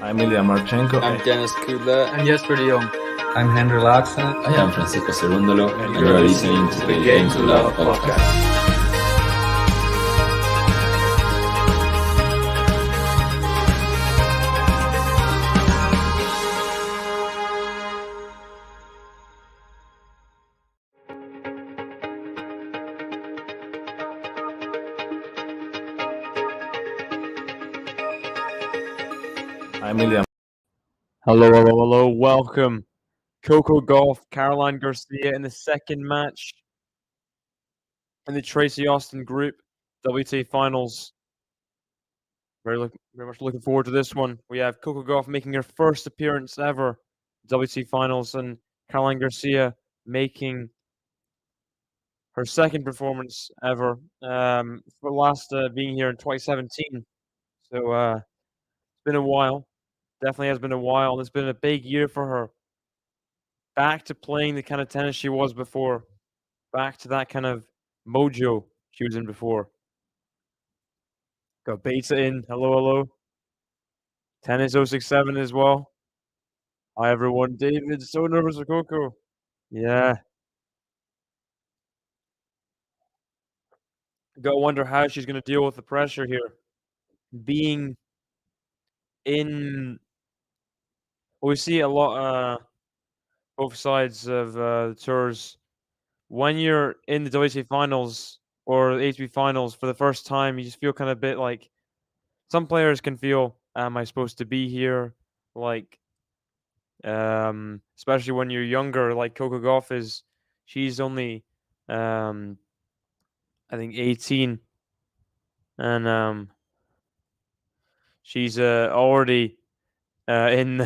I'm Ilya Marchenko. I'm Dennis Kudla. I'm Jesper de Jong. I'm Henry Laakson. I am Francisco Cerundolo, and you are listening to the Game to Love podcast. I'm Ilya. Hello. Welcome. Coco GAUFF, Caroline Garcia in the second match in the Tracey Austin Group WTA Finals. Very much looking forward to this one. We have Coco GAUFF making her first appearance ever WTA Finals, and Caroline Garcia making her second performance ever. For last being here in 2017. So it's been a while. Definitely has been a while. It's been a big year for her. Back to playing the kind of tennis she was before. Back to that kind of mojo she was in before. Got Beta in. Hello. Tennis 067 as well. Hi, everyone. David, so nervous for Coco. Yeah. Gotta wonder how she's going to deal with the pressure here. Being in... Well, we see a lot... both sides of the tours. When you're in the WTA Finals or the ATP Finals for the first time, you just feel kind of a bit like some players can feel, am I supposed to be here? Like, especially when you're younger, like Coco GAUFF is. She's only, I think, 18, and she's already in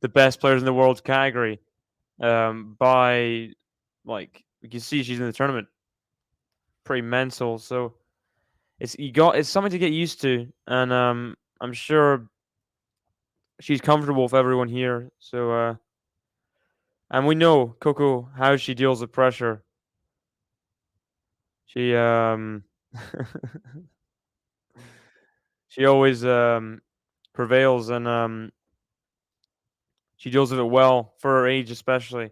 the best players in the world category. By, like, you can see she's in the tournament. Pretty mental. So it's something to get used to, and I'm sure she's comfortable with everyone here. So and we know Coco how she deals with pressure. She she always prevails, and she deals with it well for her age, especially.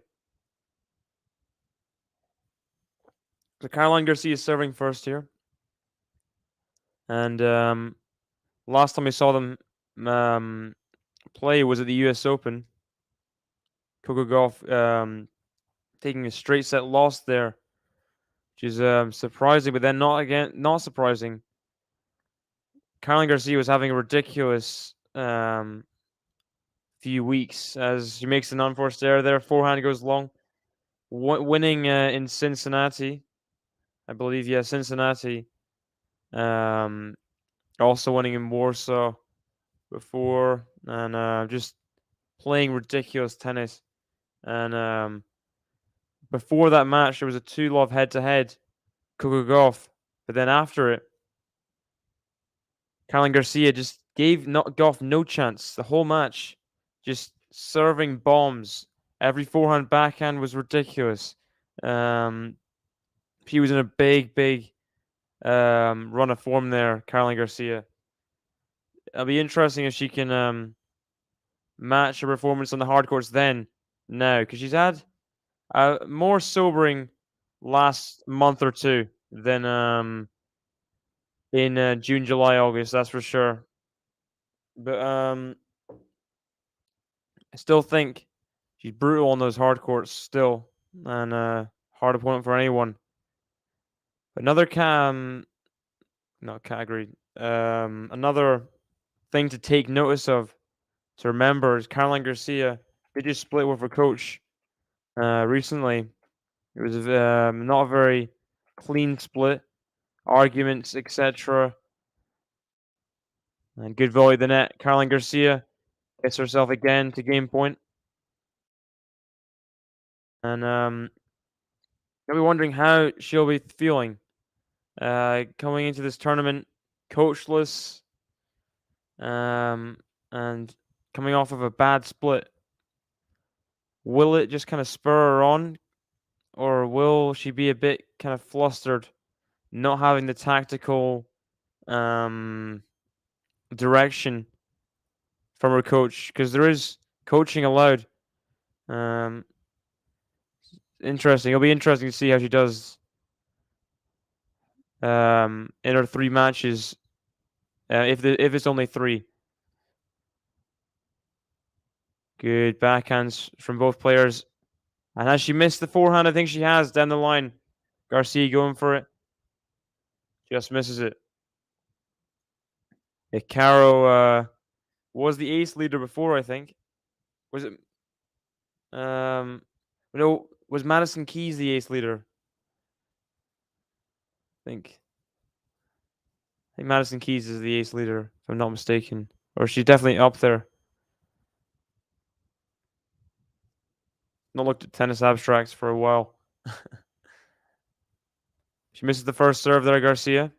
So Caroline Garcia is serving first here. And last time we saw them play was at the US Open. Coco GAUFF taking a straight set loss there, which is surprising, but then not surprising. Caroline Garcia was having a ridiculous few weeks as she makes an unforced error there. Forehand goes long. Winning in Cincinnati, I believe. Yeah, Cincinnati. Also winning in Warsaw before, and just playing ridiculous tennis. And before that match, there was a 2-love head-to-head, Coco GAUFF. But then after it, Caroline Garcia just gave GAUFF no chance. The whole match, just serving bombs. Every forehand, backhand was ridiculous. She was in a big run of form there, Caroline Garcia. It'll be interesting if she can match her performance on the hard courts now, because she's had a more sobering last month or two than in June, July, August, that's for sure. But I still think she's brutal on those hard courts still, and hard opponent for anyone. Another not category. Another thing to take notice of, to remember, is Caroline Garcia did just split with her coach recently. It was not a very clean split, arguments, etc. And good volley at the net. Caroline Garcia gets herself again to game point. And you'll be wondering how she'll be feeling coming into this tournament, coachless, and coming off of a bad split. Will it just kind of spur her on, or will she be a bit kind of flustered, not having the tactical direction from her coach, because there is coaching allowed. Interesting. It'll be interesting to see how she does in her 3 matches. If it's only 3. Good backhands from both players. And has she missed the forehand? I think she has down the line. Garcia going for it. Just misses it. Caro was the ace leader before, I think. Was it? No, was Madison Keys the ace leader? I think Madison Keys is the ace leader, if I'm not mistaken. Or she's definitely up there. Not looked at tennis abstracts for a while. She misses the first serve there, Garcia.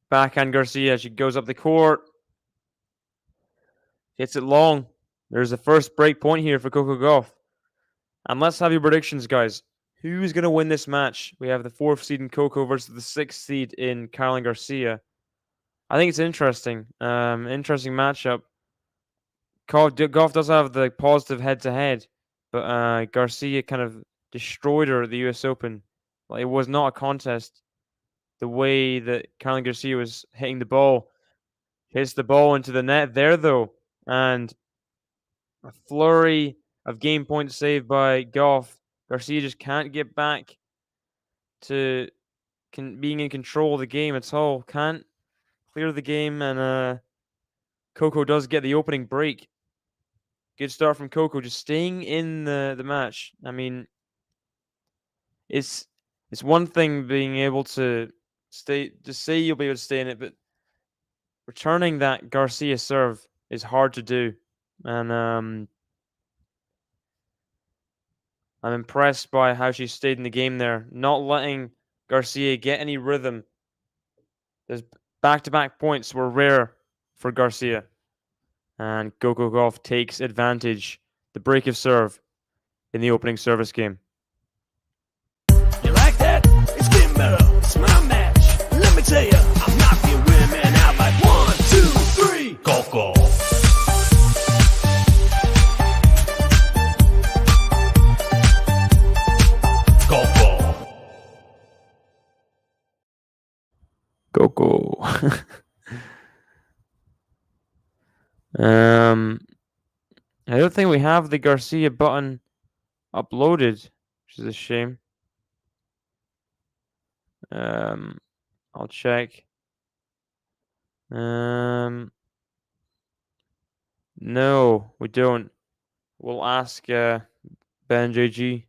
Backhand Garcia. She goes up the court. Hits it long. There's the first break point here for Coco GAUFF. And let's have your predictions, guys. Who's going to win this match? We have the 4th seed in Coco versus the 6th seed in Caroline Garcia. I think it's interesting. Interesting matchup. GAUFF does have the positive head-to-head, but Garcia kind of destroyed her at the US Open. Like, it was not a contest. The way that Caroline Garcia was hitting the ball. Hits the ball into the net there, though. And a flurry of game points saved by GAUFF. Garcia just can't get back to being in control of the game at all. Can't clear the game, and Coco does get the opening break. Good start from Coco, just staying in the match. I mean, it's one thing being able to stay, just say you'll be able to stay in it, but returning that Garcia serve is hard to do. And I'm impressed by how she stayed in the game there, not letting Garcia get any rhythm. Those back-to-back points were rare for Garcia. And Coco GAUFF takes advantage. The break of serve in the opening service game. You like that? It's Kimbo. It's my match. Let me tell you, I'm knocking women out like 1, 2, 3. Coco. Coco. I don't think we have the Garcia button uploaded, which is a shame. I'll check. No, we don't. We'll ask Ben JG.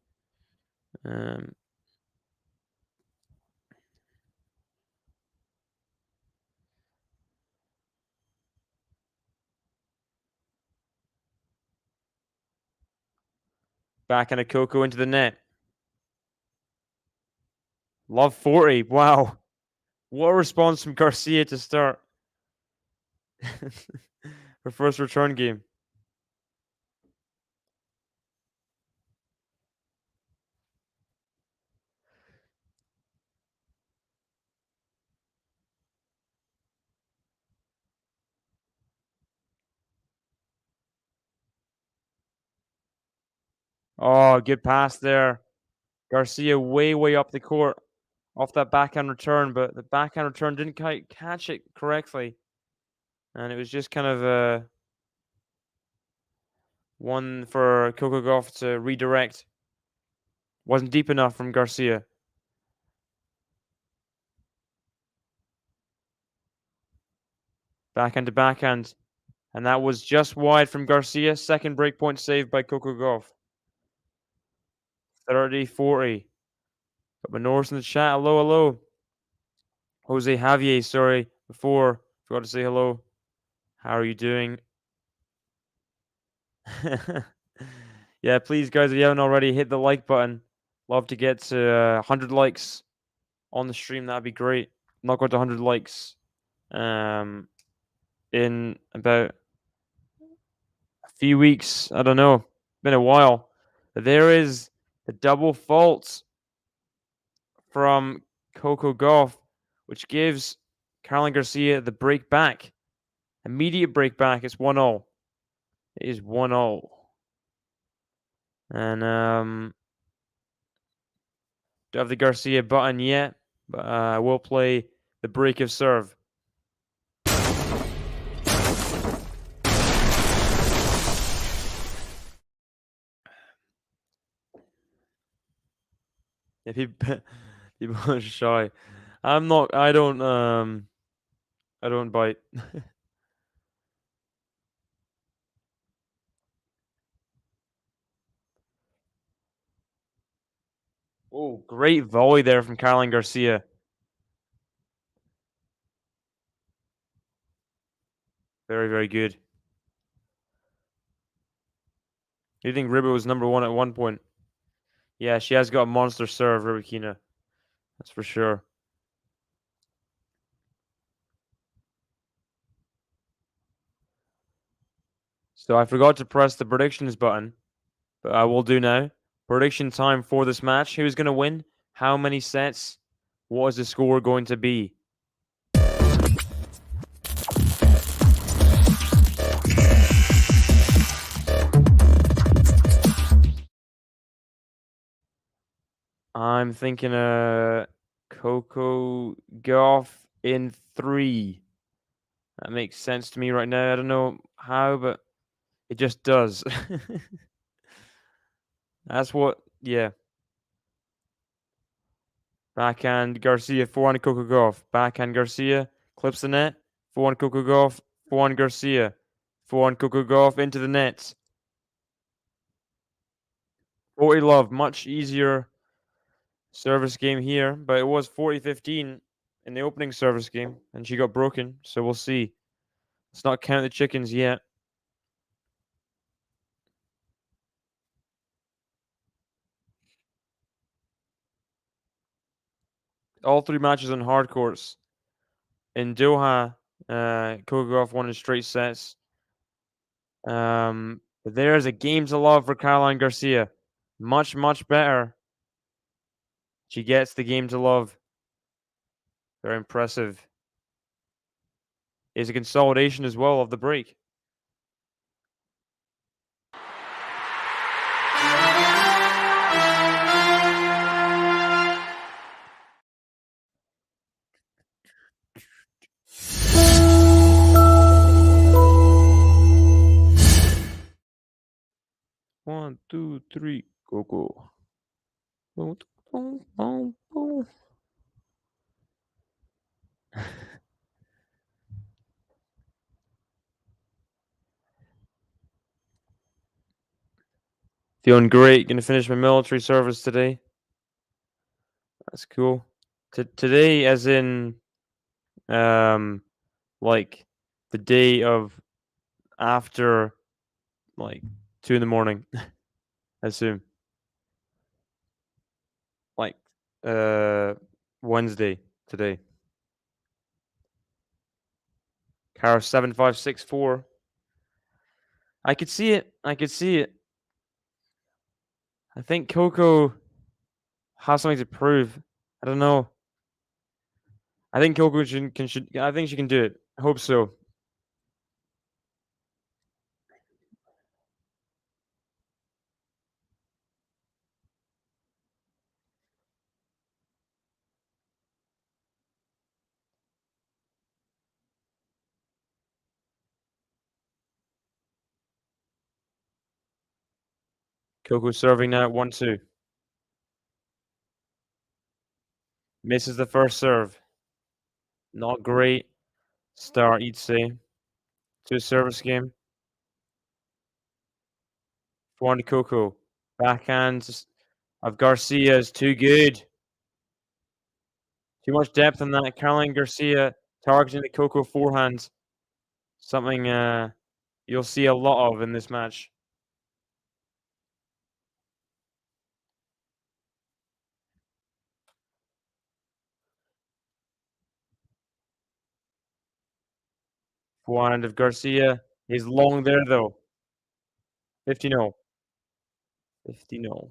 Backhand of Coco into the net. Love 40. Wow. What a response from Garcia to start. Her first return game. Oh, good pass there. Garcia way up the court off that backhand return, but the backhand return didn't quite catch it correctly. And it was just kind of one for Coco GAUFF to redirect. Wasn't deep enough from Garcia. Backhand to backhand. And that was just wide from Garcia. Second breakpoint saved by Coco GAUFF. 30-40. Got Manoris in the chat. Hello. Jose Javier, sorry. Before, forgot to say hello. How are you doing? Yeah, please, guys, if you haven't already, hit the like button. Love to get to 100 likes on the stream. That'd be great. I'm not going to 100 likes in about a few weeks. I don't know. Been a while. But there is the double fault from Coco GAUFF, which gives Caroline Garcia, the break back. Immediate break back. It's 1-0. It is 1-0. And don't have the Garcia button yet, but I will play the break of serve. Yeah, people are shy. I'm not. I don't bite. Oh, great volley there from Caroline Garcia. Very, very good. Do you think Riba was number one at one point? Yeah, she has got a monster serve, Rybakina. That's for sure. So I forgot to press the predictions button, but I will do now. Prediction time for this match. Who's going to win? How many sets? What is the score going to be? I'm thinking Coco GAUFF in 3. That makes sense to me right now. I don't know how, but it just does. That's what, yeah. Backhand Garcia, forehand Coco GAUFF. Backhand Garcia, clips the net. Forehand Coco GAUFF, forehand Garcia. Forehand Coco GAUFF into the net. 40 love, much easier service game here, but it was 40-15 in the opening service game, and she got broken, so we'll see. Let's not count the chickens yet. All 3 matches on hard courts. In Doha, Coco GAUFF won in straight sets. But there's a game to love for Caroline Garcia. Much, much better. She gets the game to love. Very impressive. Is a consolidation as well of the break. One, two, three, Coco. Boom, boom, boom, boom. Feeling great. Gonna finish my military service today. That's cool. Today, as in, like the day of after, like 2 in the morning. I assume. Like, Wednesday today. Car 7564. I could see it. I could see it. I think Coco has something to prove. I don't know. I think Coco should. I think she can do it. I hope so. Coco serving now at 1-2. Misses the first serve. Not great start, you'd say, to a service game. Forehand to Coco. Backhand of Garcia is too good. Too much depth in that. Caroline Garcia targeting the Coco forehand. Something you'll see a lot of in this match. Forehand of Garcia is long there though. 50-0. 50-0.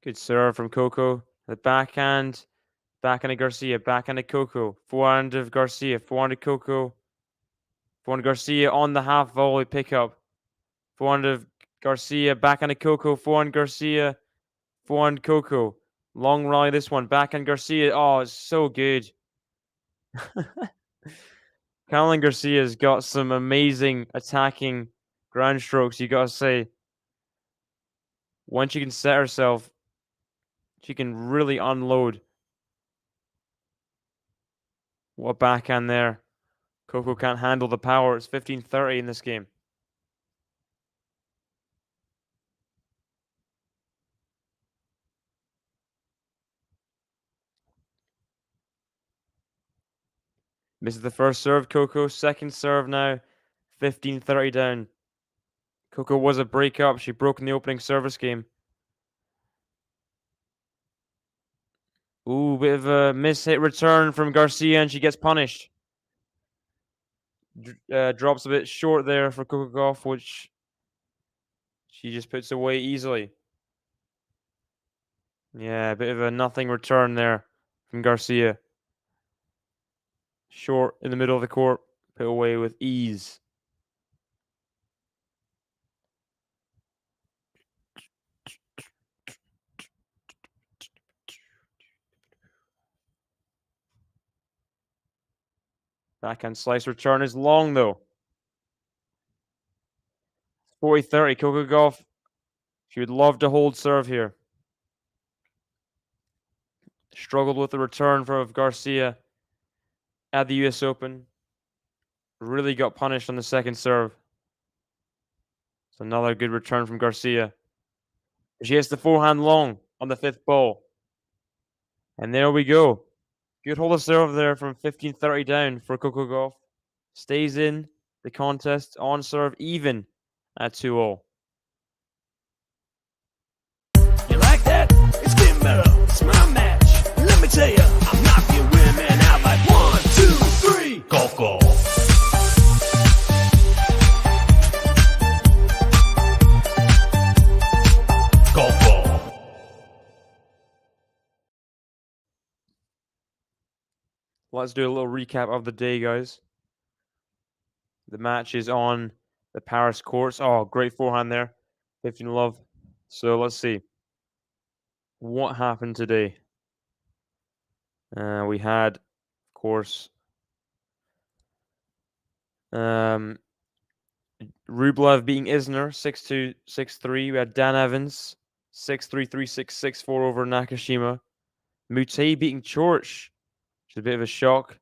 Good serve from Coco. The backhand. Backhand of Garcia. Backhand of Coco. Forehand of Garcia. Forehand of Coco. Forehand of Garcia on the half volley pickup. Forehand of Garcia. Backhand of Coco. Forehand Garcia. Forehand Coco. Long rally this one. Backhand Garcia. Oh, it's so good. Caroline Garcia's got some amazing attacking ground strokes, you gotta say. Once she can set herself, she can really unload. What a backhand there. Coco can't handle the power. It's 15-30 in this game. Misses the first serve, Coco. Second serve now. 15-30 down. Coco was a breakup. She broke in the opening service game. Ooh, bit of a miss-hit return from Garcia, and she gets punished. Drops a bit short there for Coco Gauff, which she just puts away easily. Yeah, a bit of a nothing return there from Garcia. Short in the middle of the court, put away with ease. Backhand slice return is long though. 40-30, Coco Gauff. She would love to hold serve here. Struggled with the return from Garcia at the US Open. Really got punished on the second serve. It's another good return from Garcia. She hits the forehand long on the fifth ball. And there we go. Good hold of serve there from 15-30 down for Coco Gauff. Stays in the contest on serve even at 2-0. You like that? It's getting better. It's my match. Let me tell you, I'm knocking women out like 1, 2, 3. Coco. Coco. Let's do a little recap of the day, guys. The match is on the Paris courts. Oh, great forehand there. 15 love. So let's see. What happened today? We had, of course, Rublev beating Isner 6-2, 6-3. We had Dan Evans 6-3, 3-6, 6-4 over Nakashima. Mute beating Chorch, which is a bit of a shock.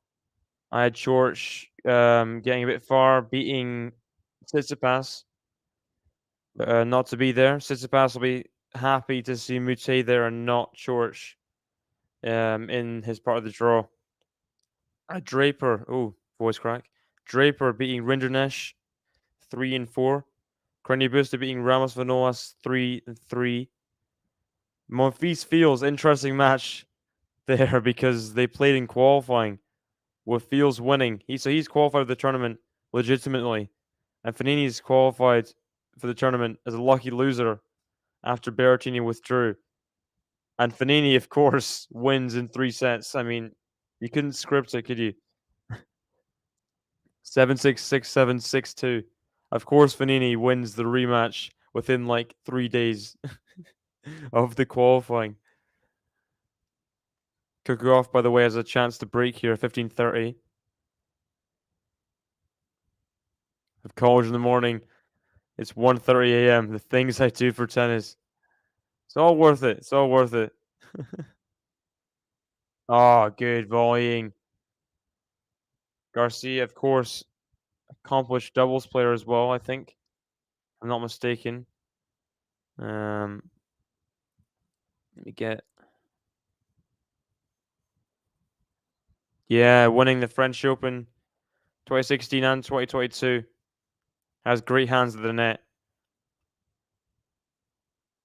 I had Chorch getting a bit far, beating Tsitsipas. Not to be there. Tsitsipas will be happy to see Mute there and not Chorch in his part of the draw. Draper, oh, voice crack. Draper beating Rinderknecht 3-4. Crony Buster beating Ramos Vanoas 3-3. Monfils Fields, interesting match there because they played in qualifying with Fields winning. He's qualified for the tournament legitimately, and Fanini's qualified for the tournament as a lucky loser after Berrettini withdrew. And Fanini, of course, wins in 3 sets. I mean, you couldn't script it, could you? 7-6, 6-7, 6-2. Of course, Fanini wins the rematch within like 3 days of the qualifying. Coco Gauff, by the way, has a chance to break here, 15-30. I've college in the morning. It's 1:30 a.m. The things I do for tennis. It's all worth it. It's all worth it. Oh, good volleying. Garcia, of course, accomplished doubles player as well, I think. If I'm not mistaken. Let me get. Yeah, winning the French Open 2016 and 2022. Has great hands at the net.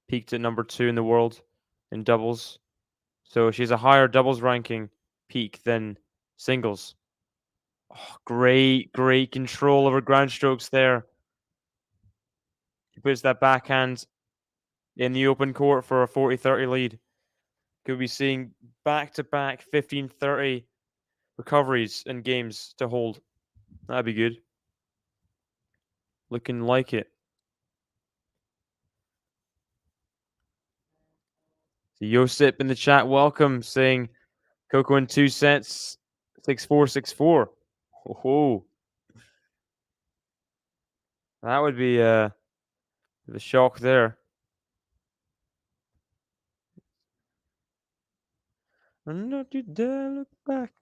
Peaked at number 2 in the world in doubles. So she has a higher doubles ranking peak than singles. Oh, great control over ground strokes there. She puts that backhand in the open court for a 40-30 lead. Could be seeing back-to-back 15-30 recoveries in games to hold. That'd be good. Looking like it. So Josip in the chat, welcome, saying Coco in 2 sets, 6-4, 6-4. Oh, that would be the shock there. And not you dare look back.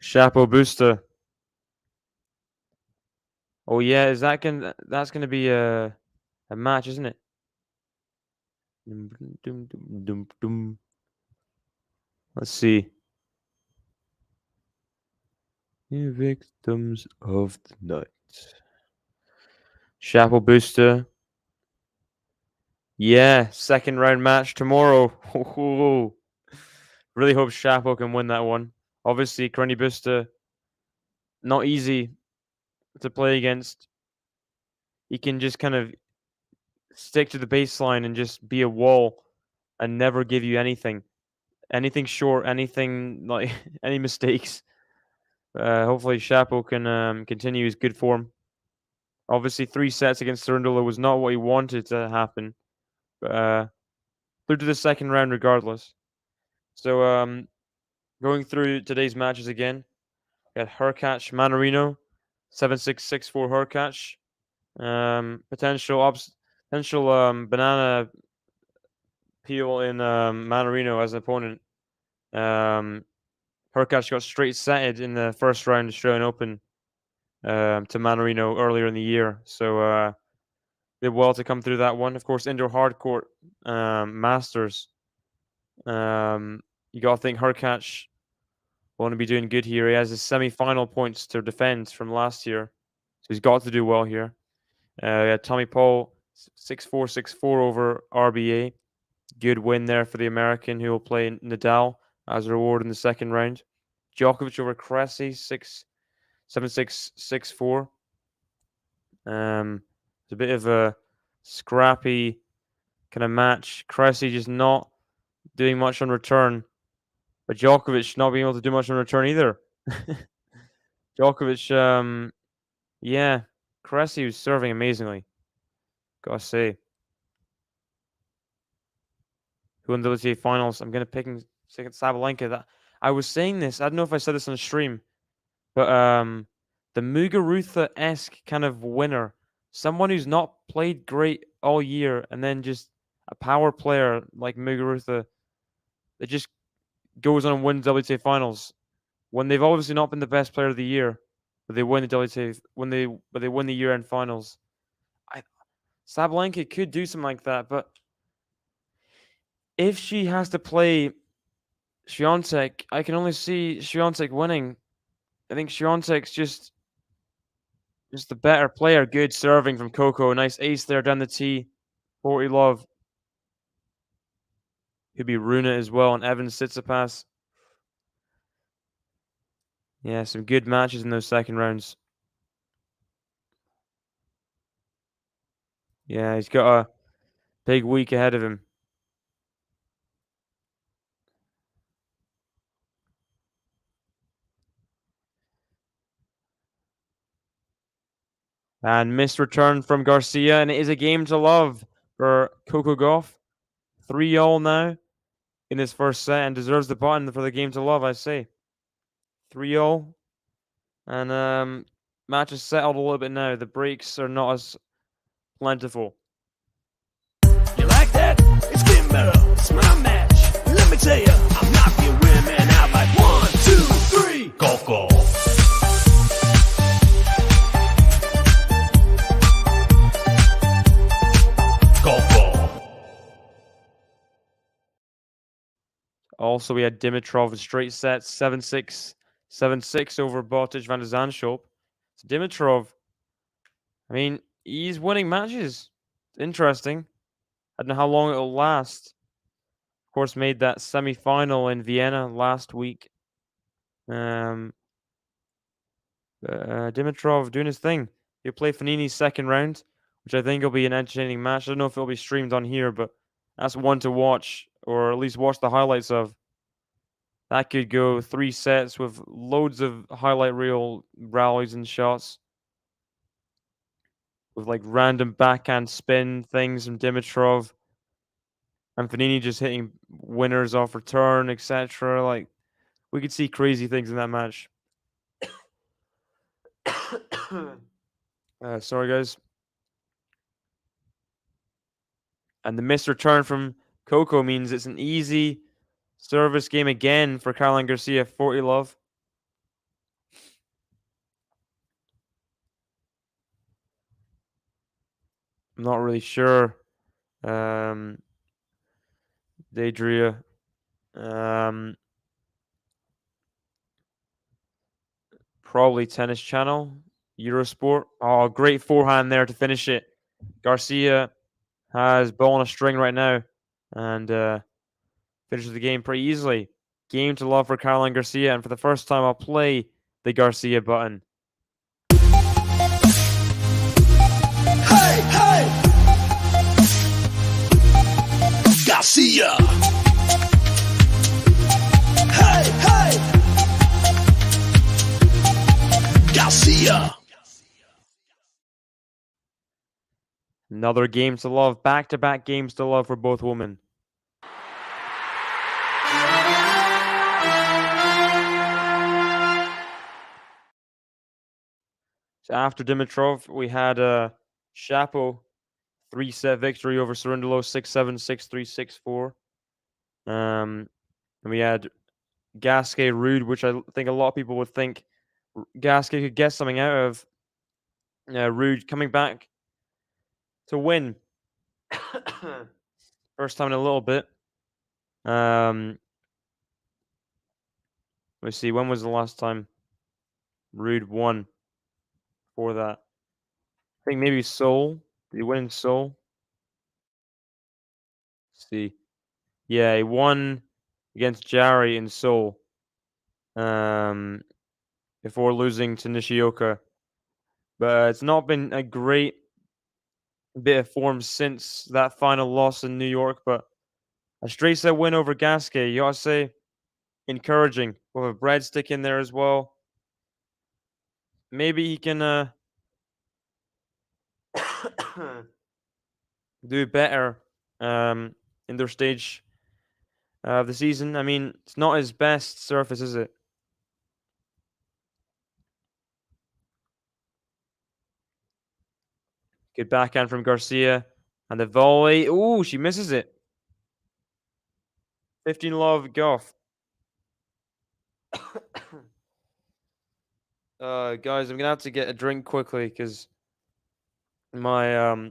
Chapeau booster. Oh yeah, that's gonna be a match, isn't it? Dum, dum, dum, dum, dum. Let's see. You victims of the night. Chapeau booster. Yeah, second round match tomorrow. Really hope Chapeau can win that one. Obviously, Crony Booster, not easy to play against. He can just kind of stick to the baseline and just be a wall and never give you anything. Anything short, anything like any mistakes. Hopefully Chapeau can continue his good form. Obviously, 3 sets against Cerundolo was not what he wanted to happen. But through to the second round regardless. So going through today's matches again. Got Hurkacz Manarino, 7-6, 6-4 Hurkacz. Potential banana peel in Manarino as an opponent. Hurkacz got straight setted in the first round Australian Open to Manarino earlier in the year. So did well to come through that one. Of course, indoor hardcourt Masters. You got to think Hurkacz will to be doing good here. He has his semi-final points to defend from last year, so he's got to do well here. Tommy Paul 6-4, 6-4 over RBA. Good win there for the American, who will play Nadal as a reward in the second round. Djokovic over Cressy 7-6, 6-4. It's a bit of a scrappy kind of match. Cressy just not doing much on return, but Djokovic not being able to do much on return either. Djokovic, yeah, Cressy was serving amazingly. Gotta say. Who won the WTA Finals? I'm gonna pick Sabalenka. That I was saying this. I don't know if I said this on stream, but the Muguruza-esque kind of winner, someone who's not played great all year, and then just a power player like Muguruza that just goes on and wins WTA Finals when they've obviously not been the best player of the year, but they win the WTA but they win the year-end finals. Sabalenka could do something like that, but if she has to play Świątek, I can only see Świątek winning. I think Świątek's just the better player. Good serving from Coco. Nice ace there down the tee. 40 love. Could be Runa as well, and Evan Tsitsipas. Yeah, some good matches in those second rounds. Yeah, he's got a big week ahead of him. And missed return from Garcia, and it is a game to love for Coco GAUFF. 3-all now in his first set, and deserves the button for the game to love, I say. 3-all. And match is settled a little bit now. The breaks are not as plentiful. You like that? It's Kimbo. It's my match. Let me tell you, I'm knocking women out like 1, 2, 3. Coco. Also, we had Dimitrov with straight sets, 7-6, 7-6 over Botic van de Zandschulp. So Dimitrov, I mean, he's winning matches. Interesting. I don't know how long it'll last. Of course, made that semi-final in Vienna last week. Dimitrov doing his thing. He'll play Fognini's second round, which I think will be an entertaining match. I don't know if it'll be streamed on here, but that's one to watch, or at least watch the highlights of. That could go 3 sets with loads of highlight reel rallies and shots. With like random backhand spin things from Dimitrov. And Fognini just hitting winners off return, etc. Like, we could see crazy things in that match. Sorry, guys. And the missed return from Coco means it's an easy service game again for Caroline Garcia, 40 love. I'm not really sure. Daedria. Probably Tennis Channel. Eurosport. Oh, great forehand there to finish it. Garcia has ball on a string right now. And finishes the game pretty easily. Game to love for Caroline Garcia. And for the first time, I'll play the Garcia button. Hey, hey! Garcia! Hey, hey! Garcia! Another game to love. Back-to-back games to love for both women. So after Dimitrov, we had Shapo 3-set victory over Cerundolo 6-7, 6-3, 6-4. And we had Gasquet Rude, which I think a lot of people would think Gasquet could get something out of. Rude coming back to win. First time in a little bit. Let's see, when was the last time Rude won for that? I think maybe Seoul. Did he win in Seoul? Let's see. Yeah, he won against Jari in Seoul. Before losing to Nishioka. But it's not been a great bit of form since that final loss in New York. But a straight set win over Gasquet, you ought to say, encouraging. With a breadstick in there as well. Maybe he can do better in their stage of the season. I mean, it's not his best surface, is it? Good backhand from Garcia. And the volley. Ooh, she misses it. 15 love, Gauff. Guys, I'm going to have to get a drink quickly because my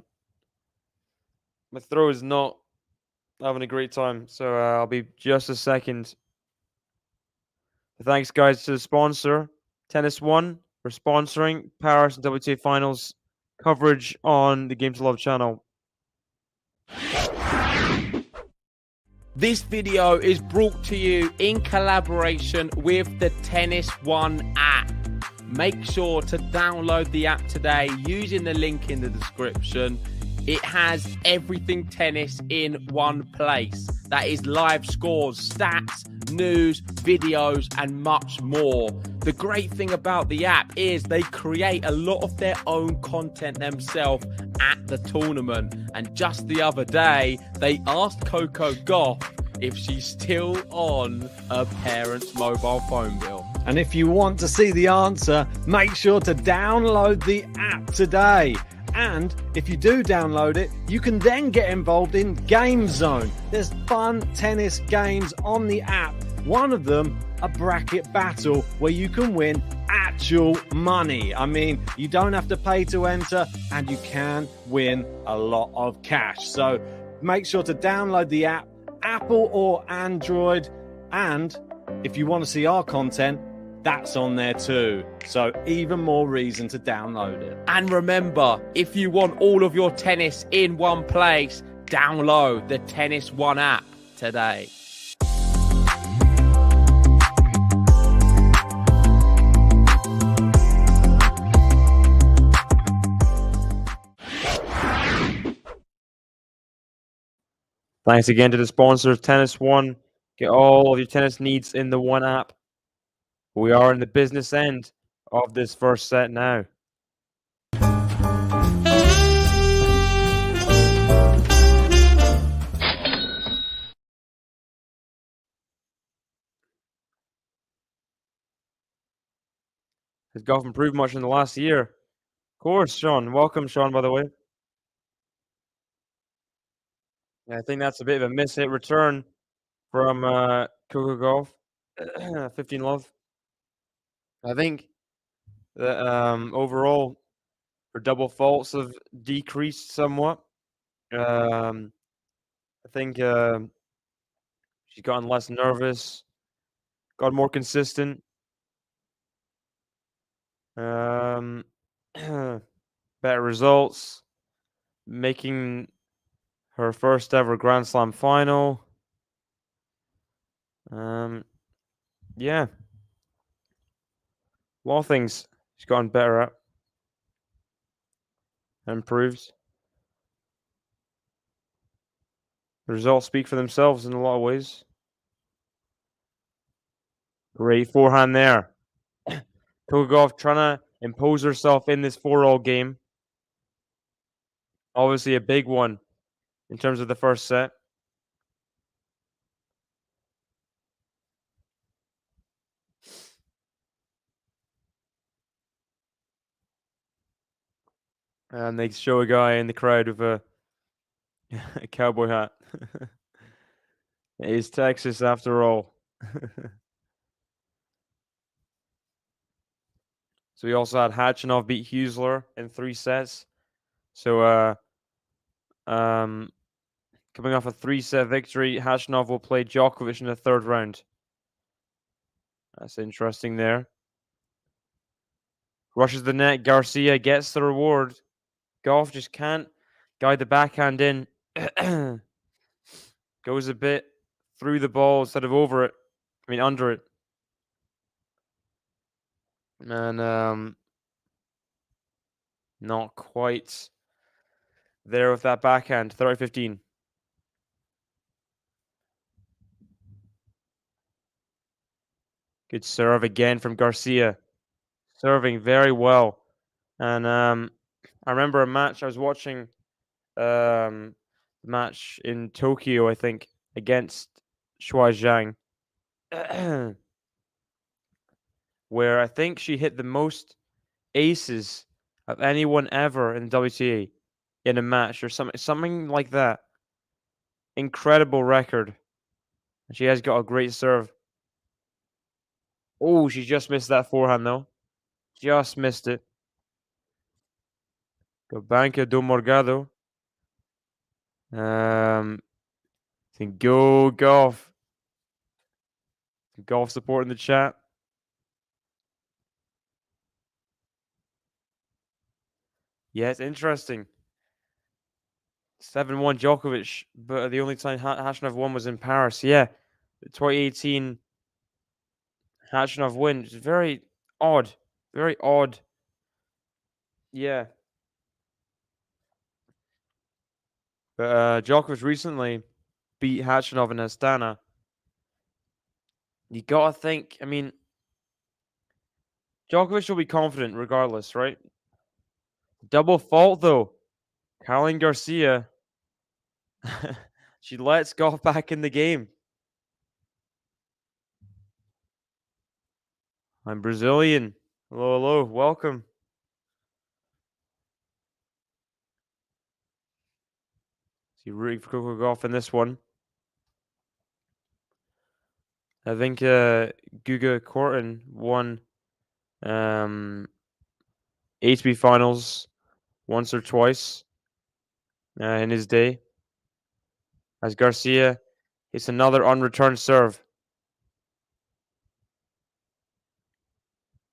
throat is not having a great time. So I'll be just a second. Thanks, guys, to the sponsor, Tennis One, for sponsoring Paris and WTA Finals coverage on the Game to Love channel. This video is brought to you in collaboration with the Tennis One app. Make sure to download the app today using the link in the description. It has everything tennis in one place. That is live scores, stats, news, videos, and much more. The great thing about the app is they create a lot of their own content themselves at the tournament. And just the other day, they asked Coco GAUFF if she's still on her parents' mobile phone bill. And if you want to see the answer, make sure to download the app today. And if you do download it, you can then get involved in Game Zone. There's fun tennis games on the app. One of them, a bracket battle where you can win actual money. I mean, you don't have to pay to enter and you can win a lot of cash. So make sure to download the app, Apple or Android. And if you want to see our content, that's on there too. So even more reason to download it. And remember, if you want all of your tennis in one place, download the Tennis One app today. Thanks again to the sponsors, Tennis One. Get all of your tennis needs in the one app. We are in the business end of this first set now. Has golf improved much in the last year? Of course, Sean. Welcome, Sean, by the way. I think that's a bit of a miss-hit return from Coco GAUFF. 15 love. I think that overall, her double faults have decreased somewhat. I think she's gotten less nervous, got more consistent. Better results, making her first ever Grand Slam final. Yeah, a lot of things she's gotten better at, improved. The results speak for themselves in a lot of ways. Great forehand there. Coco GAUFF trying to impose herself in this 4-all game. Obviously a big one in terms of the first set. And they show a guy in the crowd with a cowboy hat. It is Texas after all. So we also had Hachinov beat Huesler in 3 sets. So coming off a 3-set victory, Hachinov will play Djokovic in the 3rd round. That's interesting there. Rushes the net. Garcia gets the reward. GAUFF just can't guide the backhand in. Goes a bit through the ball instead of over it. I mean, under it. And not quite there with that backhand. 30-15. Good serve again from Garcia. Serving very well. And I remember a match I was watching, match in Tokyo, I think, against Shuai Zhang, where I think she hit the most aces of anyone ever in WTA in a match or something like that. Incredible record. She has got a great serve. Oh, she just missed that forehand though. Just missed it. Banca do Morgado. I think go GAUFF. GAUFF support in the chat. Yeah, it's interesting. 7-1 Djokovic, but the only time Hachinov won was in Paris. Yeah, the 2018 Hachinov win is very odd. Very odd. Yeah. But Djokovic recently beat Hachinov in Astana. You gotta think, I mean, Djokovic will be confident regardless, right? Double fault though. Caroline Garcia. She lets GAUFF back in the game. I'm Brazilian. Hello, hello. Welcome. See, rooting for Coco GAUFF in this one. I think Guga Korten won ATP Finals once or twice in his day. As Garcia hits another unreturned serve.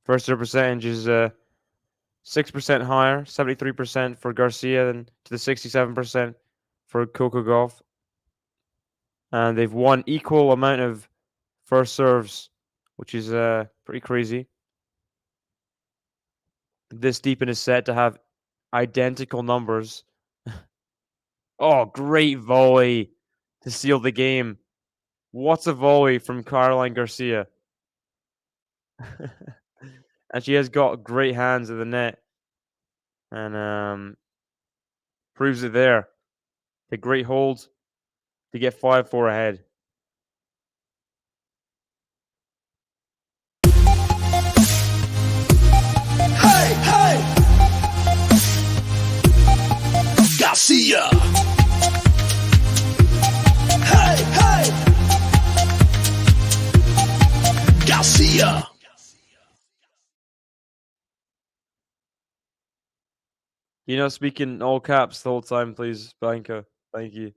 First serve percentage is 6% higher, 73% for Garcia than to the 67% for Coco GAUFF. And they've won equal amount of first serves, which is pretty crazy. This deep in a set to have identical numbers. Oh, great volley to seal the game. What a volley from Caroline Garcia. And she has got great hands at the net. And proves it there. A great hold to get 5-4 ahead. Hey, hey! Garcia! Hey, hey! Garcia! You know, speak in all caps the whole time, please, Blanca. Thank you.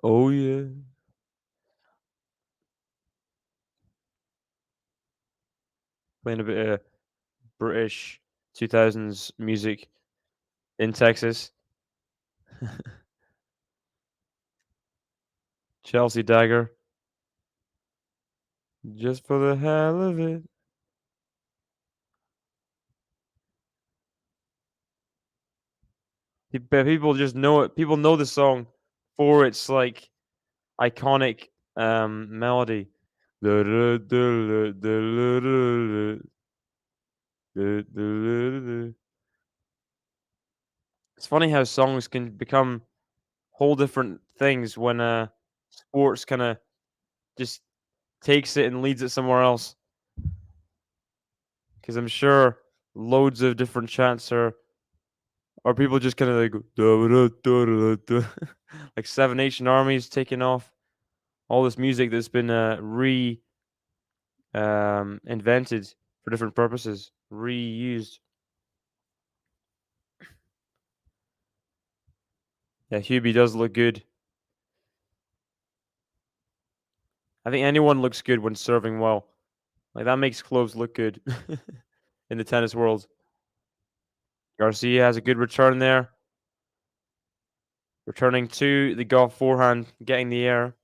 Oh, yeah. Playing a bit of British 2000s music in Texas. Chelsea dagger. Just for the hell of it. People just know it. People know the song for its like iconic melody. It's funny how songs can become whole different things when sports kind of just takes it and leads it somewhere else. Because I'm sure loads of different chants are people just kind of like like Seven Nation Armies taking off all this music that's been invented for different purposes, reused. Yeah, Hubie does look good. I think anyone looks good when serving well. Like that makes clothes look good in the tennis world. Garcia has a good return there. Returning to the Gauff forehand, getting the air.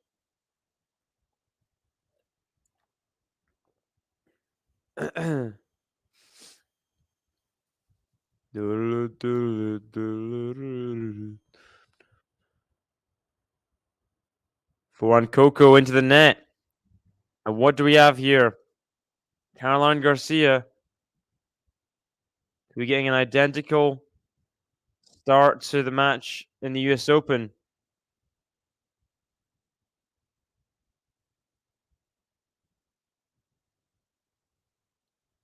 Forehand Coco into the net. And what do we have here? Caroline Garcia. We're getting an identical start to the match in the US Open.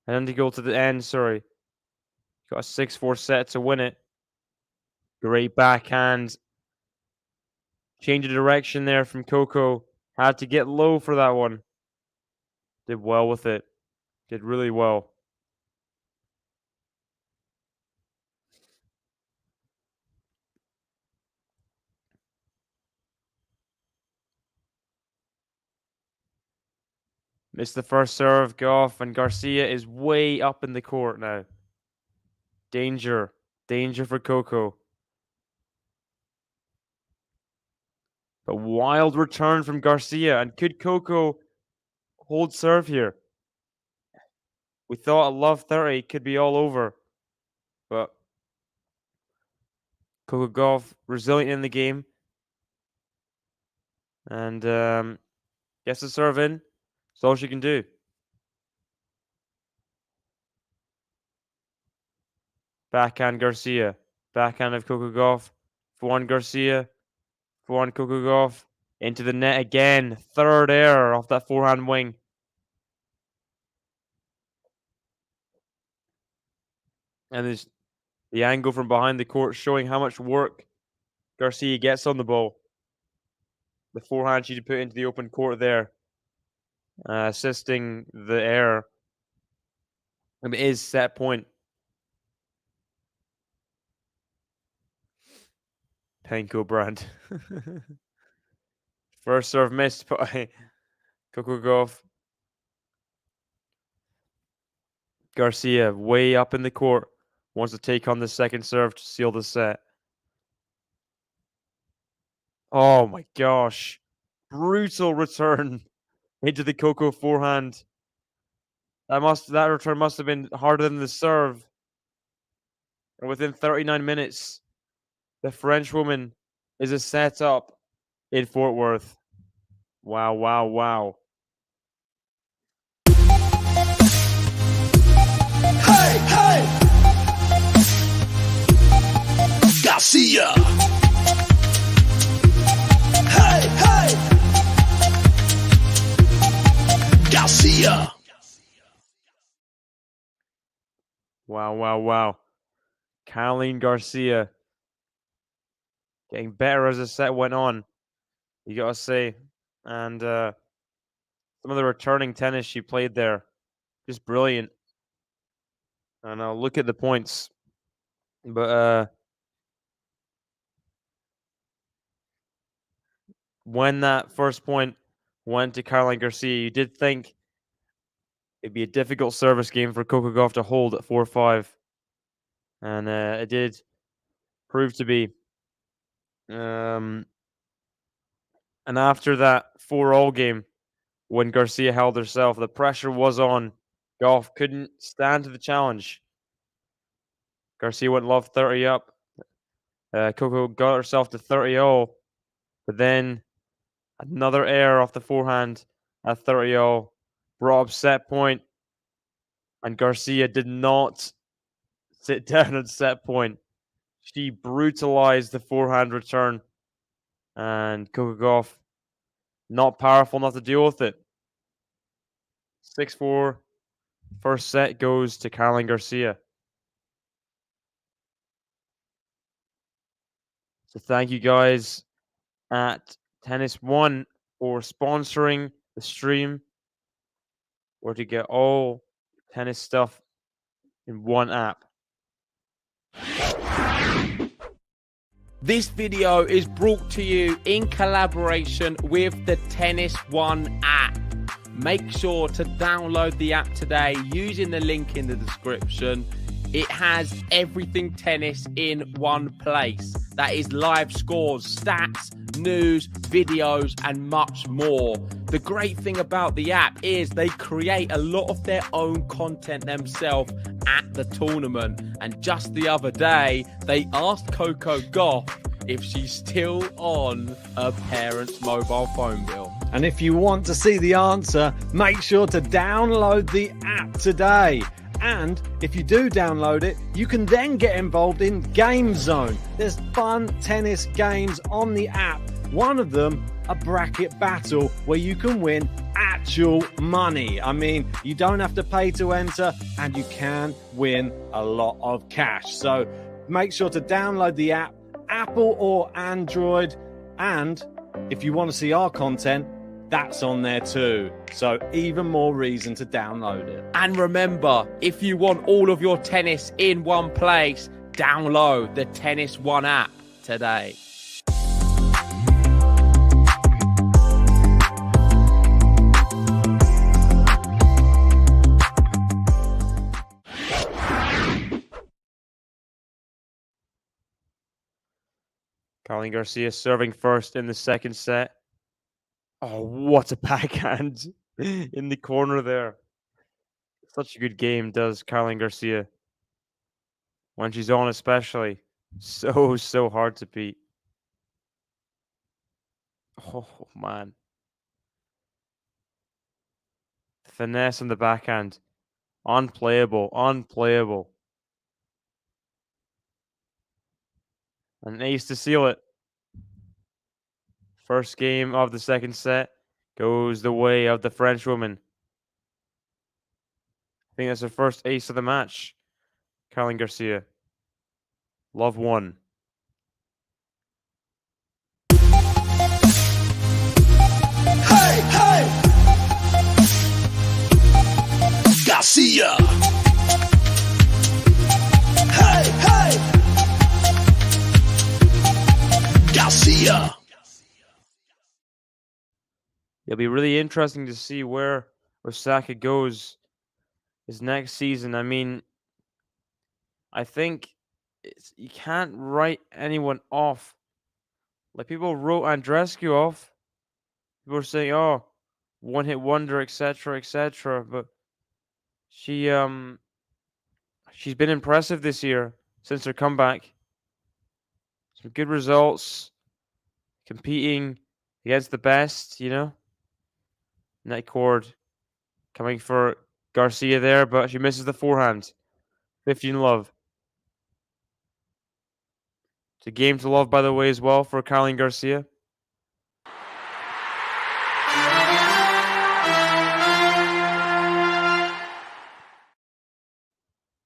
Identical to the end, sorry. Got a 6-4 set to win it. Great backhand. Change of direction there from Coco. Had to get low for that one. Did well with it. Did really well. Missed the first serve, Gauff, and Garcia is way up in the court now. Danger. Danger for Coco. A wild return from Garcia. And could Coco hold serve here? We thought a love 30 could be all over. But Coco Gauff resilient in the game. And gets the serve in. That's all she can do. Backhand Garcia. Backhand of Coco Gauff. Forehand Garcia. Forehand Coco Gauff. Into the net again. Third error off that forehand wing. And there's the angle from behind the court showing how much work Garcia gets on the ball. The forehand she put into the open court there. Assisting the error. It is set point. Penko brand. First serve missed by Coco Gauff. Garcia way up in the court. Wants to take on the second serve to seal the set. Oh my gosh. Brutal return into the Coco forehand. That return must have been harder than the serve. And within 39 minutes, The French woman is a setup in Fort Worth. Wow, wow, wow. Hey, hey! Garcia! Hey, hey! Garcia! Wow, wow, wow. Caroline Garcia getting better as the set went on, you gotta say. And some of the returning tennis she played there, just brilliant. And I'll look at the points. But when that first point went to Caroline Garcia, you did think it'd be a difficult service game for Coco GAUFF to hold at 4-5. And it did prove to be. And after that 4-all game, when Garcia held herself, the pressure was on. GAUFF couldn't stand to the challenge. Garcia went love 30 up. Coco got herself to 30-all, but then another error off the forehand at 30-all brought up set point, and Garcia did not sit down at set point. She brutalized the forehand return, and Coco GAUFF not powerful enough to deal with it. 6-4. First set goes to Caroline Garcia. So thank you guys at Tennis One for sponsoring the stream, or to get all tennis stuff in one app. This video is brought to you in collaboration with the Tennis One app. Make sure to download the app today using the link in the description. It has everything tennis in one place. That is live scores, stats, news, videos, and much more. The great thing about the app is they create a lot of their own content themselves at the tournament. And just the other day, they asked Coco GAUFF if she's still on her parents' mobile phone bill. And if you want to see the answer, make sure to download the app today. And if you do download it, you can then get involved in Game Zone. There's fun tennis games on the app. One of them, a bracket battle where you can win actual money. I mean, you don't have to pay to enter, and you can win a lot of cash. So make sure to download the app, Apple or Android. And if you want to see our content, that's on there too. So even more reason to download it. And remember, if you want all of your tennis in one place, download the Tennis One app today. Caroline Garcia serving first in the second set. Oh, what a backhand in the corner there. Such a good game does Caroline Garcia. When she's on especially. So hard to beat. Oh, man. Finesse on the backhand. Unplayable. An ace to seal it. First game of the second set goes the way of the French woman. I think that's her first ace of the match. Caroline Garcia. Love one. Hey, hey! Garcia! Hey, hey! Garcia! It'll be really interesting to see where Osaka goes his next season. I mean, I think you can't write anyone off. Like, people wrote Andreescu off. People were saying, "Oh, one-hit wonder," etc., etc. But she's been impressive this year since her comeback. Some good results. Competing against the best, Net cord coming for Garcia there, but she misses the forehand. 15 love. It's a game to love, by the way, as well for Caroline Garcia.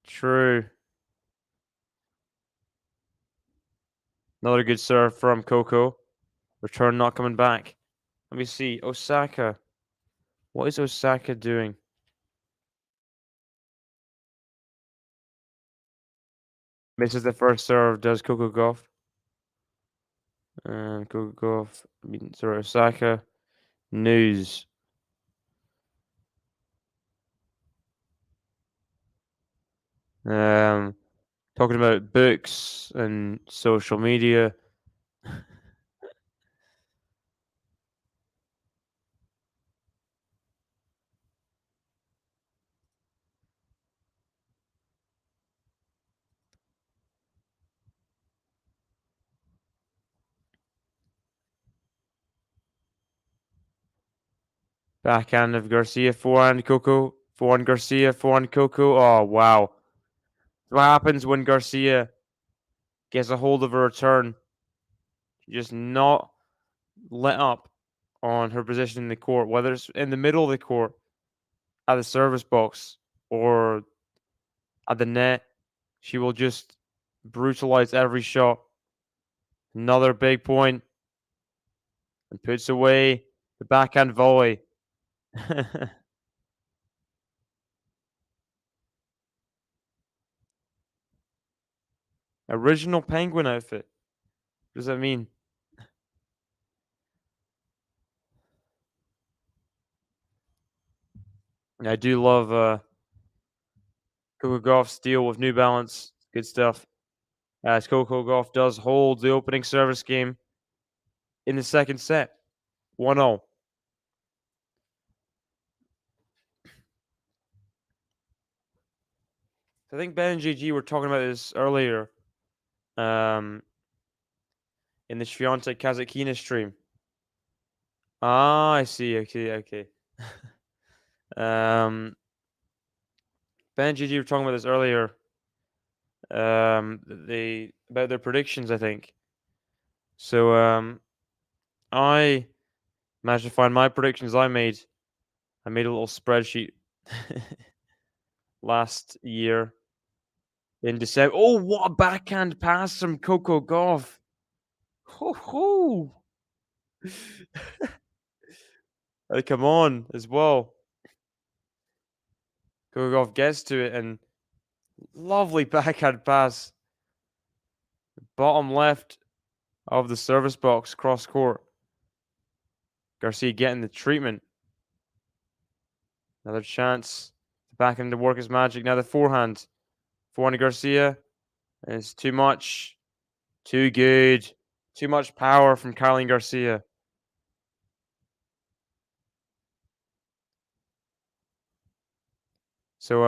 True. Another good serve from Coco. Return not coming back. Let me see. Osaka. What is Osaka doing? Misses the first serve, does Coco GAUFF. Coco GAUFF. Osaka. News. Talking about books and social media. Backhand of Garcia, forehand Coco, forehand Garcia, forehand Coco. Oh, wow. What happens when Garcia gets a hold of a return? She just not let up on her position in the court, whether it's in the middle of the court, at the service box, or at the net. She will just brutalize every shot. Another big point. And puts away the backhand volley. Original penguin outfit. What does that mean? I do love Coco GAUFF steel with New Balance. Good stuff. As Coco GAUFF does hold the opening service game in the second set. 1-0. I think Ben and JG were talking about this earlier in the Sviante Kazakina stream. Ah, I see. Okay. Ben and JG were talking about this earlier. About their predictions, I think. So I managed to find my predictions I made. I made a little spreadsheet last year in December. Oh, what a backhand pass from Coco GAUFF. Ho. Come on as well. Coco GAUFF gets to it and lovely backhand pass. Bottom left of the service box, cross court. Garcia getting the treatment. Another chance. The backhand to work his magic. Now the forehand. Forehand to Garcia. It's too much. Too good. Too much power from Caroline Garcia. So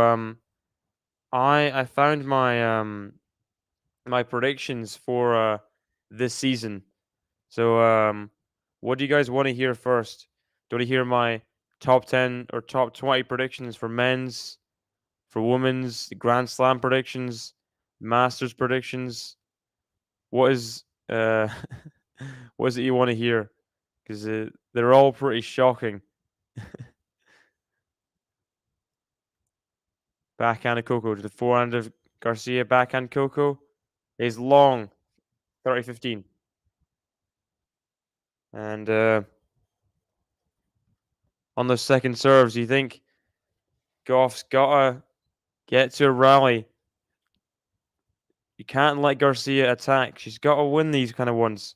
I found my my predictions for this season. So what do you guys want to hear first? Do you want to hear my top 10 or top 20 predictions for men's, for women's, the Grand Slam predictions, Masters predictions? What is what is it you want to hear? Because they're all pretty shocking. Backhand of Coco to the forehand of Garcia. Backhand Coco is long, 30-15. And on those second serves, you think GAUFF's got to get to a rally. You can't let Garcia attack. She's got to win these kind of ones.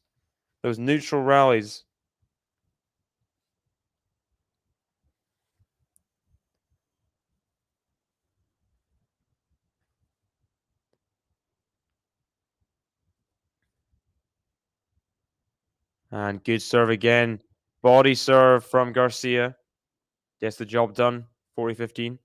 Those neutral rallies. And good serve again. Body serve from Garcia. Gets the job done. 40-15.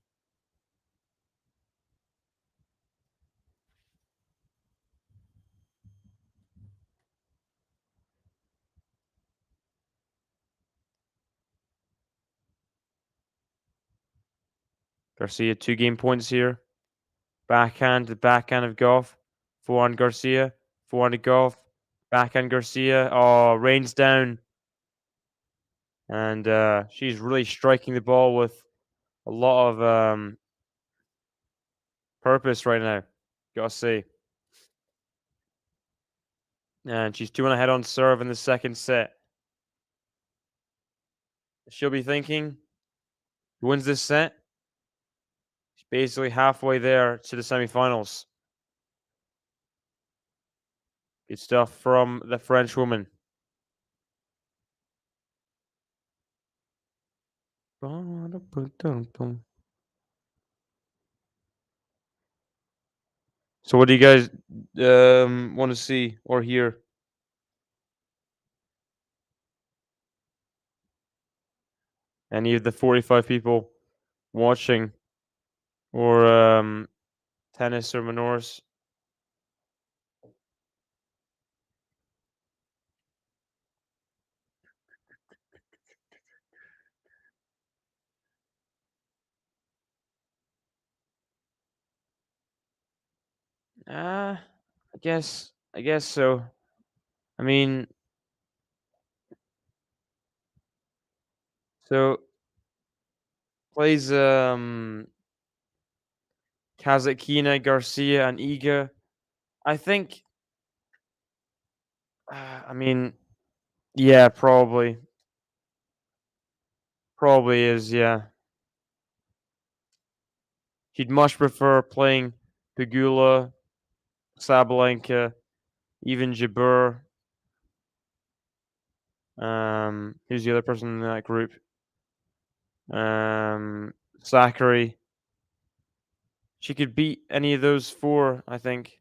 Garcia 2-game points here. Backhand, the backhand of Gauff. Forehand Garcia. Forehand of Gauff. Backhand Garcia. Oh, rains down. And she's really striking the ball with a lot of purpose right now. Gotta say. And she's 2 ahead on serve in the second set. She'll be thinking, who wins this set? She's basically halfway there to the semifinals. Good stuff from the French woman. So what do you guys want to see or hear? Any of the 45 people watching or tennis or Menors? I guess so. I mean, so plays Kazakina, Garcia, and Iga. I think. I mean, yeah, probably is. Yeah, she'd much prefer playing Pegula, Sabalenka, even Jabeur. Who's the other person in that group? Zachary. She could beat any of those four, I think.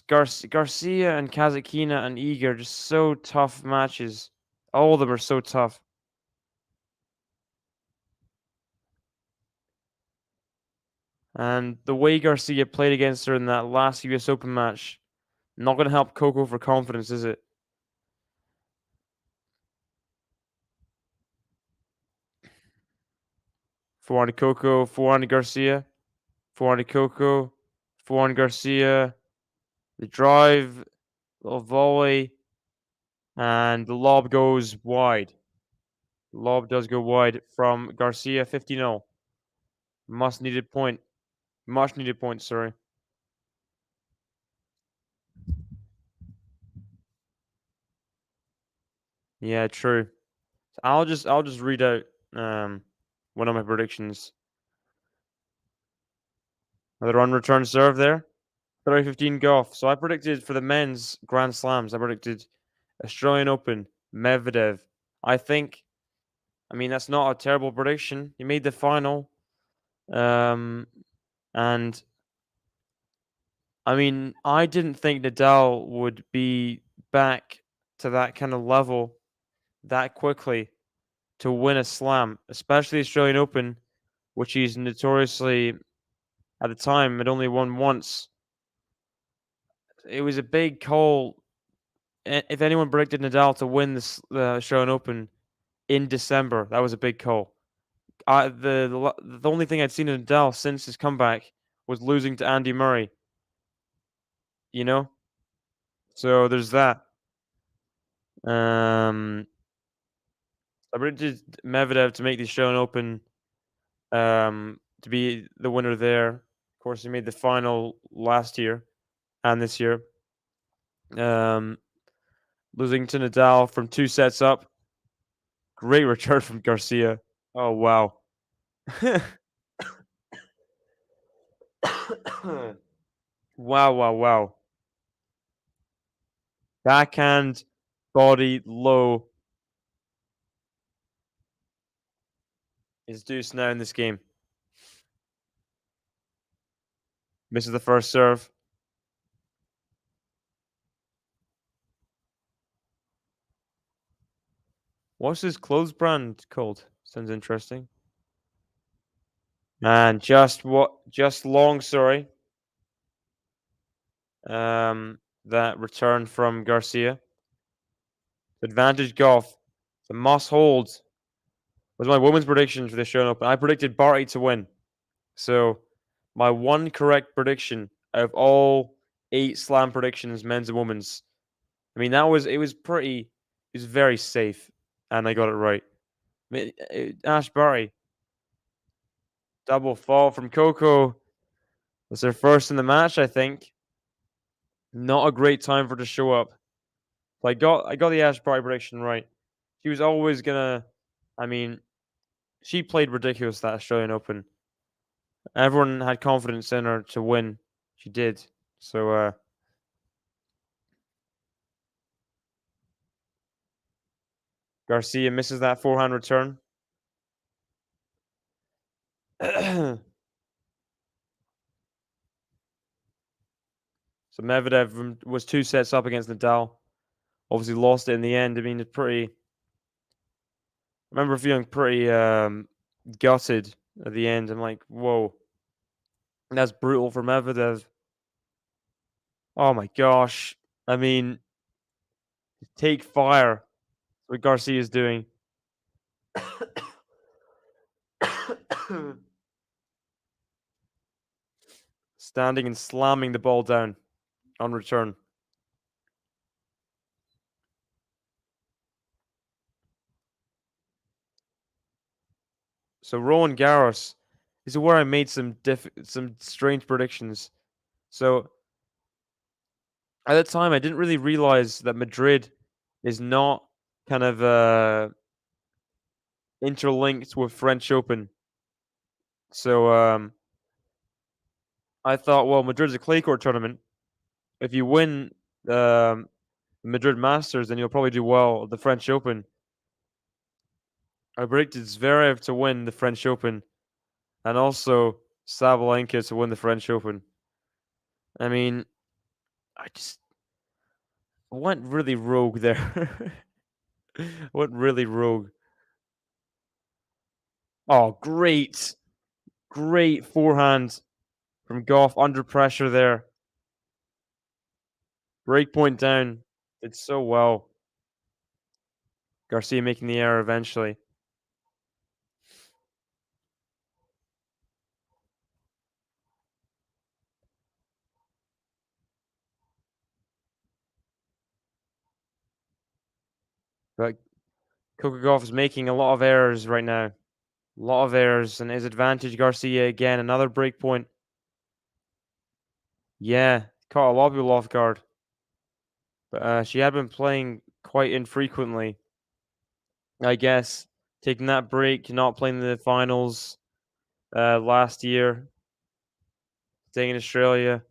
Garcia and Kazakina and Iga are just so tough matches. All of them are so tough. And the way Garcia played against her in that last US Open match, not going to help Coco for confidence, is it? Forehand Coco, forehand Garcia, forehand Coco, forehand Garcia. The drive, little volley, and the lob goes wide. The lob does go wide from Garcia, 50-0. Much needed point, sorry. Yeah, true. I'll just read out one of my predictions. Another unreturned serve there. 30-15 Gauff. So I predicted for the men's Grand Slams, I predicted Australian Open, Medvedev. I mean, that's not a terrible prediction. He made the final. And I mean, I didn't think Nadal would be back to that kind of level that quickly to win a slam, especially the Australian Open, which he's notoriously, at the time, had only won once. It was a big call. If anyone predicted Nadal to win the Australian Open in December, that was a big call. The only thing I'd seen of Nadal since his comeback was losing to Andy Murray. You know? So there's that. I predicted Medvedev to make the Australian Open, to be the winner there. Of course, he made the final last year and this year. Losing to Nadal from 2 sets up. Great return from Garcia. Oh, wow. Wow. Backhand, body, low. Is deuce now in this game. Misses the first serve. What's his clothes brand called? Sounds interesting. And just long, sorry. That return from Garcia. Advantage Gauff. The must hold. was my women's prediction for the Australian Open. I predicted Barty to win. So my one correct prediction out of all 8 slam predictions, men's and women's. I mean, it was very safe, and I got it right. I mean, Ash Barty, double fall from Coco. Was their first in the match, I think. Not a great time for her to show up. But I got the Ash Barty prediction right. She was always gonna. I mean, she played ridiculous that Australian Open. Everyone had confidence in her to win. She did. So Garcia misses that forehand return. So Medvedev was 2 sets up against Nadal. Obviously lost it in the end. I mean, I remember feeling pretty gutted at the end. I'm like, whoa. That's brutal for Medvedev. Oh my gosh. I mean, take fire. What Garcia is doing. Standing and slamming the ball down on return. So Roland Garros, this is where I made some strange predictions. So at the time, I didn't really realize that Madrid is not kind of interlinked with French Open. So I thought, well, Madrid's a clay court tournament. If you win Madrid Masters, then you'll probably do well at the French Open. I predicted Zverev to win the French Open, and also Sabalenka to win the French Open. I mean, I just went really rogue there. Went really rogue. Oh, great. Great forehand from Gauff under pressure there. Break point down. Did so well. Garcia making the error eventually. But Coco GAUFF is making a lot of errors right now. A lot of errors, and his advantage, Garcia again. Another break point. Yeah, caught a lot of people off guard. But she had been playing quite infrequently. I guess taking that break, not playing the finals last year, staying in Australia.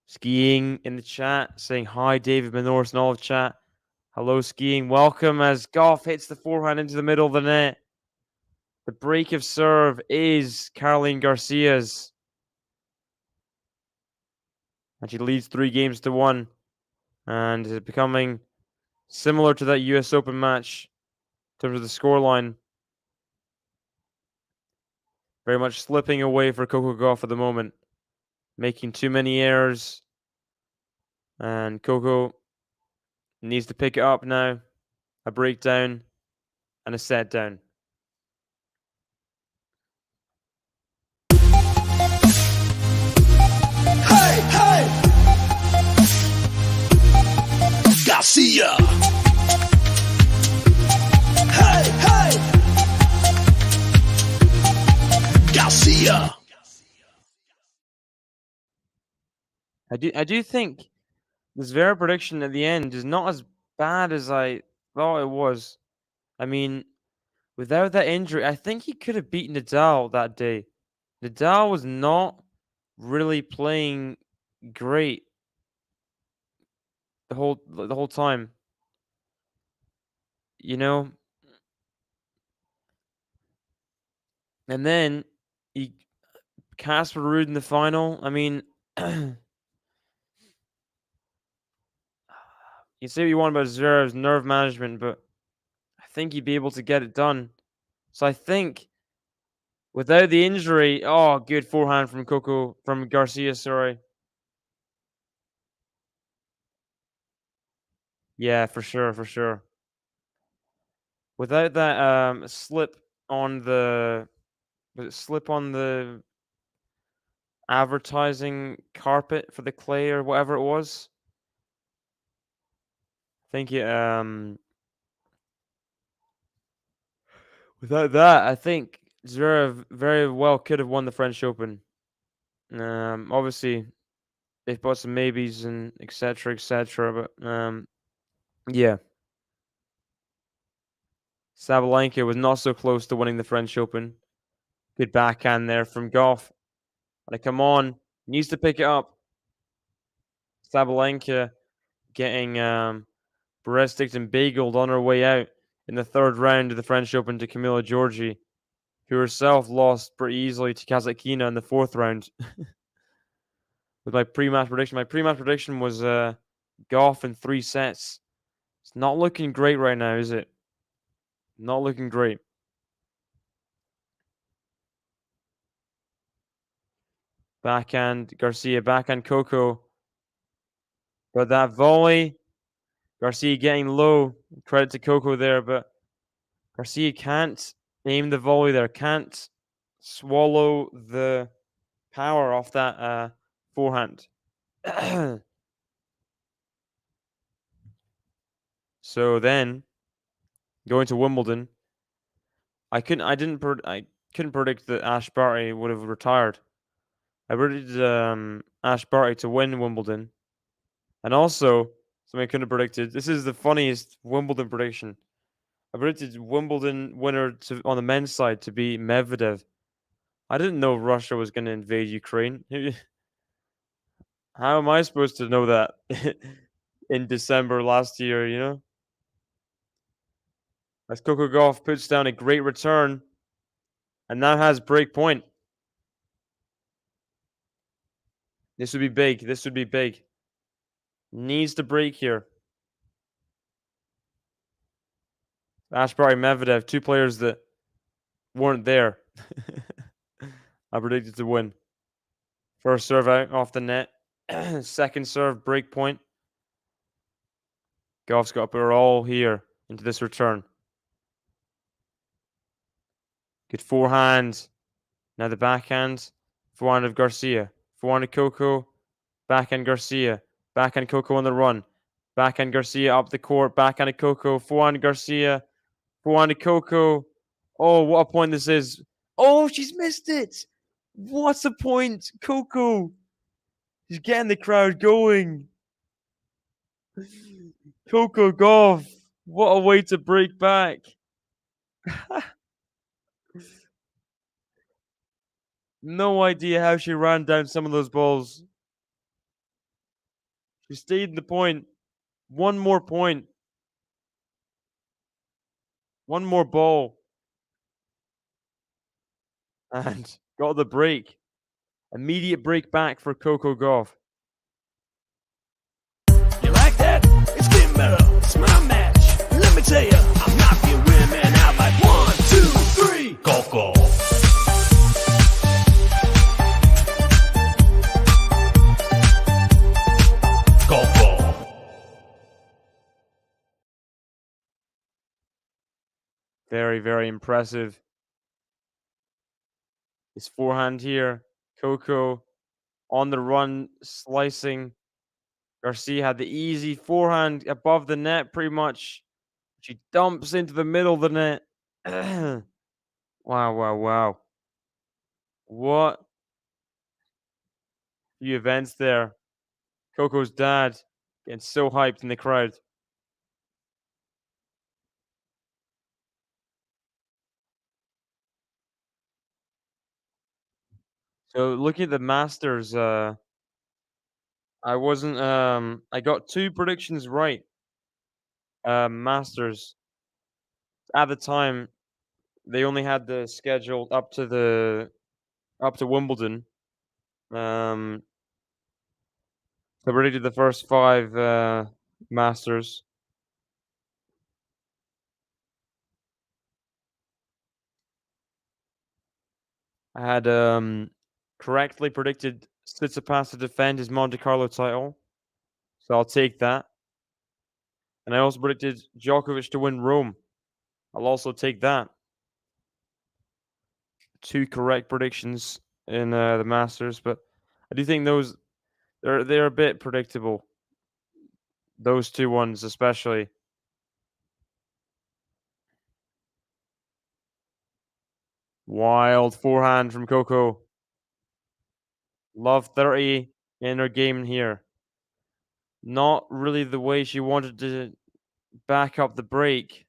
Skiing in the chat, saying hi, David Menorse, and all of chat. Hello, Skiing. Welcome as Gauff hits the forehand into the middle of the net. The break of serve is Caroline Garcia's. And she leads 3-1 and is becoming similar to that US Open match in terms of the scoreline. Very much slipping away for Coco GAUFF at the moment. Making too many errors. And Coco needs to pick it up now. A breakdown and a set down. Hey, hey! Garcia! Hey, hey! Garcia! I do think this Vera prediction at the end is not as bad as I thought it was. I mean, without that injury, I think he could have beaten Nadal that day. Nadal was not really playing great the whole time. You know? And then he Casper Ruud in the final. I mean, you say what you want about Zverev's nerve management, but I think he'd be able to get it done. So I think without the injury, oh, good forehand from Garcia, sorry. Yeah, for sure, for sure. without that slip on the advertising carpet for the clay or whatever it was. I think it without that, I think Zverev very well could have won the French Open. Obviously they've got some maybes and etc. But yeah. Sabalenka was not so close to winning the French Open. Good backhand there from Gauff. Like, come on, needs to pick it up. Sabalenka getting breadsticks and bageled on her way out in the third round of the French Open to Camila Giorgi, who herself lost pretty easily to Kazatkina in the fourth round. With my pre-match prediction was Gauff in 3 sets. It's not looking great right now, is it? Not looking great. Backhand Garcia, backhand Coco. But that volley, Garcia getting low. Credit to Coco there, but Garcia can't aim the volley there. Can't swallow the power off that forehand. So then, going to Wimbledon, I couldn't predict that Ash Barty would have retired. I predicted Ash Barty to win Wimbledon, and also something I couldn't have predicted. This is the funniest Wimbledon prediction. I predicted Wimbledon winner on the men's side to be Medvedev. I didn't know Russia was going to invade Ukraine. How am I supposed to know that in December last year, you know? As Coco Gauff puts down a great return and now has break point. This would be big. This would be big. Needs to break here. Ash Barty, Medvedev, 2 players that weren't there. I predicted to win. First serve out off the net. Second serve, break point. Gauff's got to put her all here into this return. Good forehand. Now the backhand. Forehand of Garcia. Forehand of Coco. Backhand Garcia. Backhand Coco on the run. Backhand Garcia up the court. Backhand of Coco. Forehand Garcia. Forehand of Coco. Oh, what a point this is. Oh, she's missed it. What's the point? Coco. She's getting the crowd going. Coco Gauff. What a way to break back. No idea how she ran down some of those balls. She stayed in the point. One more point. One more ball. And got the break. Immediate break back for Coco Gauff. You like that? It's getting better. It's my match. Let me tell you, I'm knocking women out like 1, 2, 3. Coco. Coco. Very, very impressive. His forehand here. Coco on the run, slicing. Garcia had the easy forehand above the net, pretty much. She dumps into the middle of the net. Wow. What few events there. Coco's dad getting so hyped in the crowd. So looking at the Masters, I wasn't I got 2 predictions right. Masters. At the time, they only had the schedule up to Wimbledon. So I predicted the first 5 Masters. I had correctly predicted Tsitsipas to defend his Monte Carlo title, so I'll take that. And I also predicted Djokovic to win Rome. I'll also take that. 2 correct predictions in the Masters, but I do think those they're a bit predictable. Those 2 ones especially. Wild forehand from Coco. Love 30 in her game here. Not really the way she wanted to back up the break.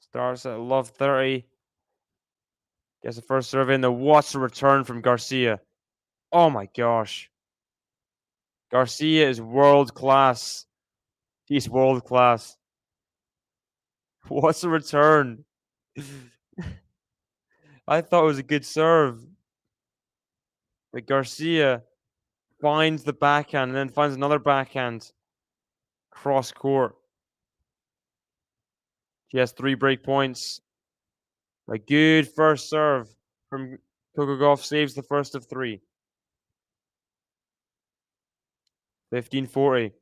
Starts at love 30. Gets the first serve in. What's a return from Garcia? Oh my gosh. Garcia is world class. He's world class. What's a return? I thought it was a good serve. But Garcia finds the backhand and then finds another backhand cross court. She has 3 break points. A good first serve from Coco Gauff saves the first of 3. 15-40.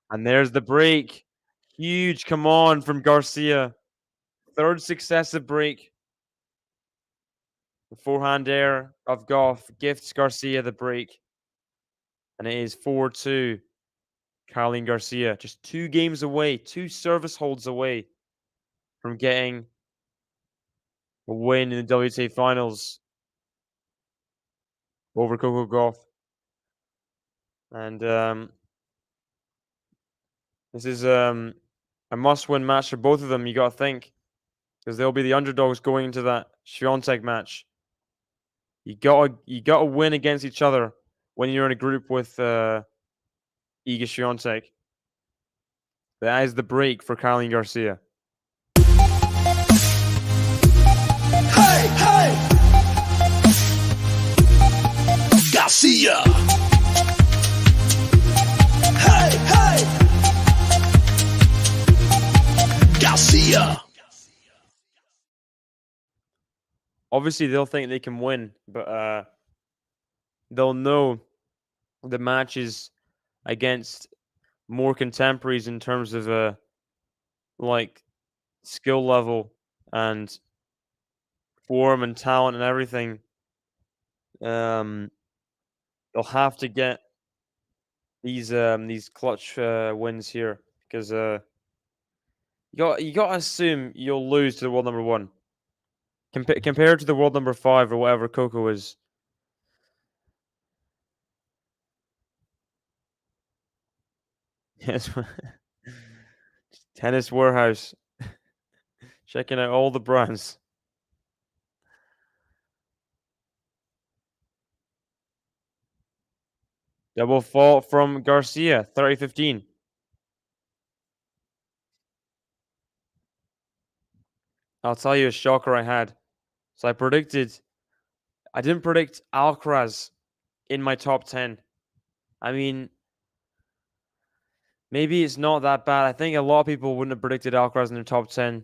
And there's the break. Huge come on from Garcia. 3rd successive break. The forehand air of Gauff gifts Garcia the break. And it is 4-2. Caroline Garcia just 2 games away, 2 service holds away from getting a win in the WTA Finals over Coco Gauff. And this is a must-win match for both of them, you got to think. Because they'll be the underdogs going into that Swiatek match. You gotta win against each other when you're in a group with Iga Swiatek. That is the break for Caroline Garcia. Hey, hey! Garcia! Hey, hey! Garcia! Obviously, they'll think they can win, but they'll know the match is against more contemporaries in terms of like skill level and form and talent and everything. They'll have to get these clutch wins here because you got to assume you'll lose to the world number 1 compared to the world number 5 or whatever Coco is. Yes, Tennis Warehouse, checking out all the brands. Double fault from Garcia, 30-15. I'll tell you a shocker I had. So I didn't predict Alcaraz in my top 10. I mean, maybe it's not that bad. I think a lot of people wouldn't have predicted Alcaraz in their top 10.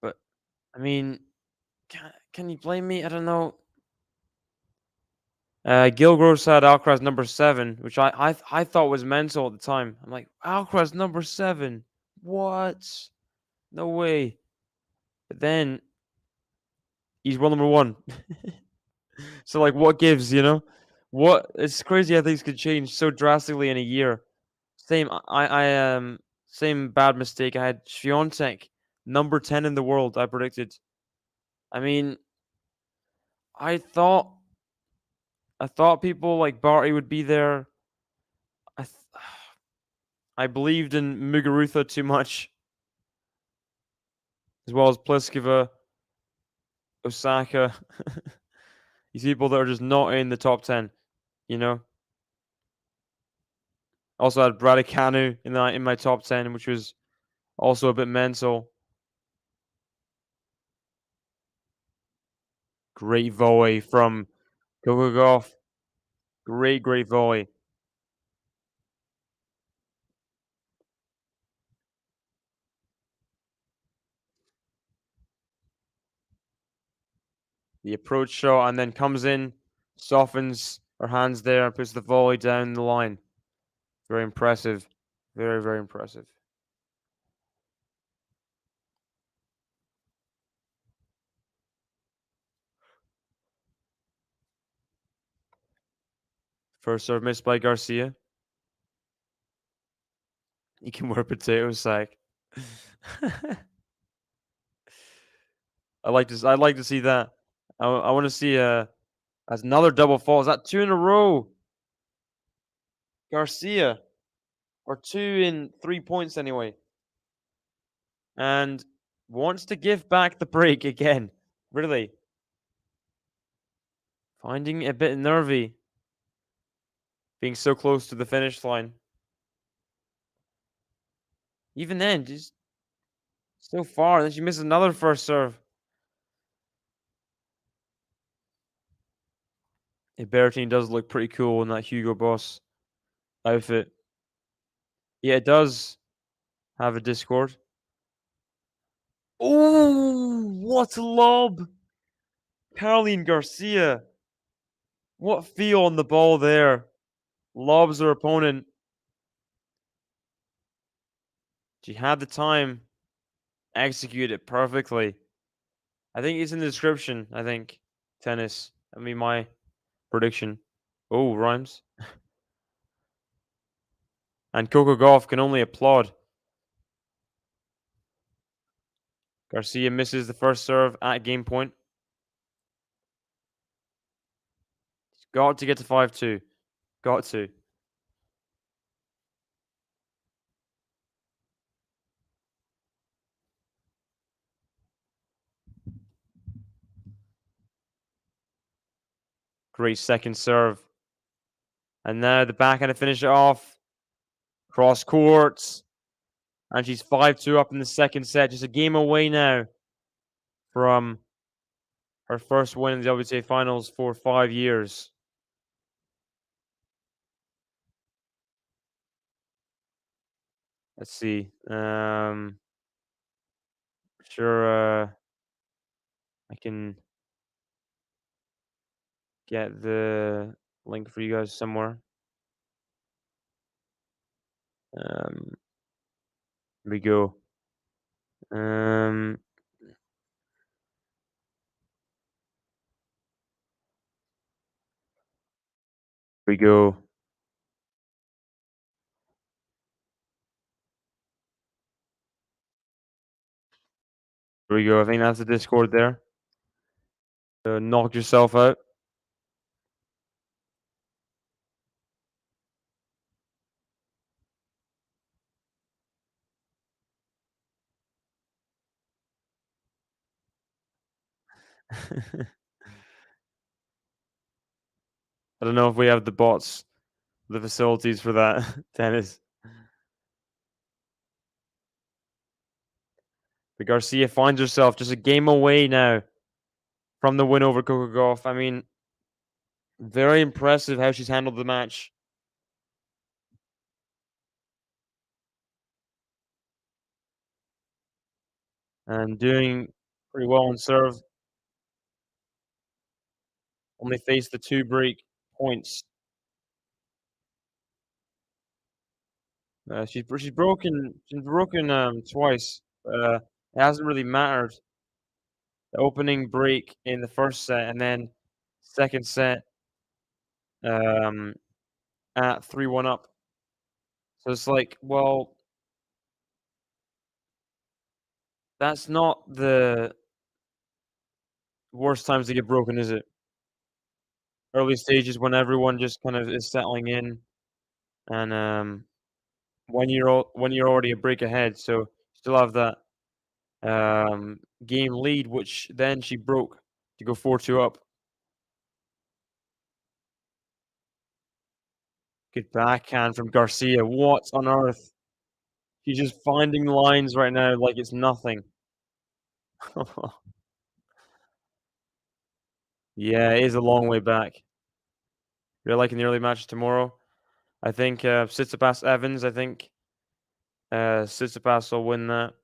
But, I mean, can you blame me? I don't know. Gilgross had Alcaraz number 7, which I thought was mental at the time. I'm like, Alcaraz number 7? What? No way. But then he's world number 1. So like, what gives? What? It's crazy how things could change so drastically in a year. Same. Same bad mistake. I had Swiatek number 10 in the world. I predicted. I mean, I thought people like Barty would be there. I believed in Muguruza too much, as well as Pliskova, Osaka. These people that are just not in the top 10, Also had Raducanu in my top 10, which was also a bit mental. Great volley from Coco Gauff. Great volley. the approach shot, and then comes in, softens her hands there, and puts the volley down the line. Very impressive. Very, very impressive. First serve missed by Garcia. You can wear a potato sack. I'd like to see that. I want to see as another double fall. Is that 2 in a row? Garcia, or 2 in 3 points anyway, and wants to give back the break again. Really, finding it a bit nervy, being so close to the finish line. Even then, just so far. Then she misses another first serve. Berrettini does look pretty cool in that Hugo Boss outfit. Yeah, it does have a Discord. Oh, what a lob! Caroline Garcia. What feel on the ball there. Lobs her opponent. She had the time. Execute it perfectly. I think it's in the description. I think tennis. I mean, my prediction. Oh, rhymes. And Coco GAUFF can only applaud. Garcia misses the first serve at game point. He's got to get to 5-2. Got to. Great second serve. And now the backhand to finish it off. Cross courts. And she's 5-2 up in the second set. Just a game away now from her first win in the WTA Finals for 5 years. Let's see. Sure, I can get the link for you guys somewhere. Here we go. Here we go. Here we go. I think that's the Discord there. Knock yourself out. I don't know if we have the bots, the facilities for that. Tennis. But Garcia finds herself just a game away now from the win over Coco GAUFF. I mean, very impressive how she's handled the match. And doing pretty well on serve. Only faced the 2 break points. She's broken twice. It hasn't really mattered. The opening break in the first set, and then second set at 3-1 up. So it's like, well, that's not the worst times to get broken, is it? Early stages when everyone just kind of is settling in, and when you're already a break ahead, so still have that game lead, which then she broke to go 4-2 up. Good backhand from Garcia. What on earth? She's just finding lines right now like it's nothing. Yeah, it is a long way back. You're liking the early match tomorrow. I think Tsitsipas Evans. I think Tsitsipas will win that.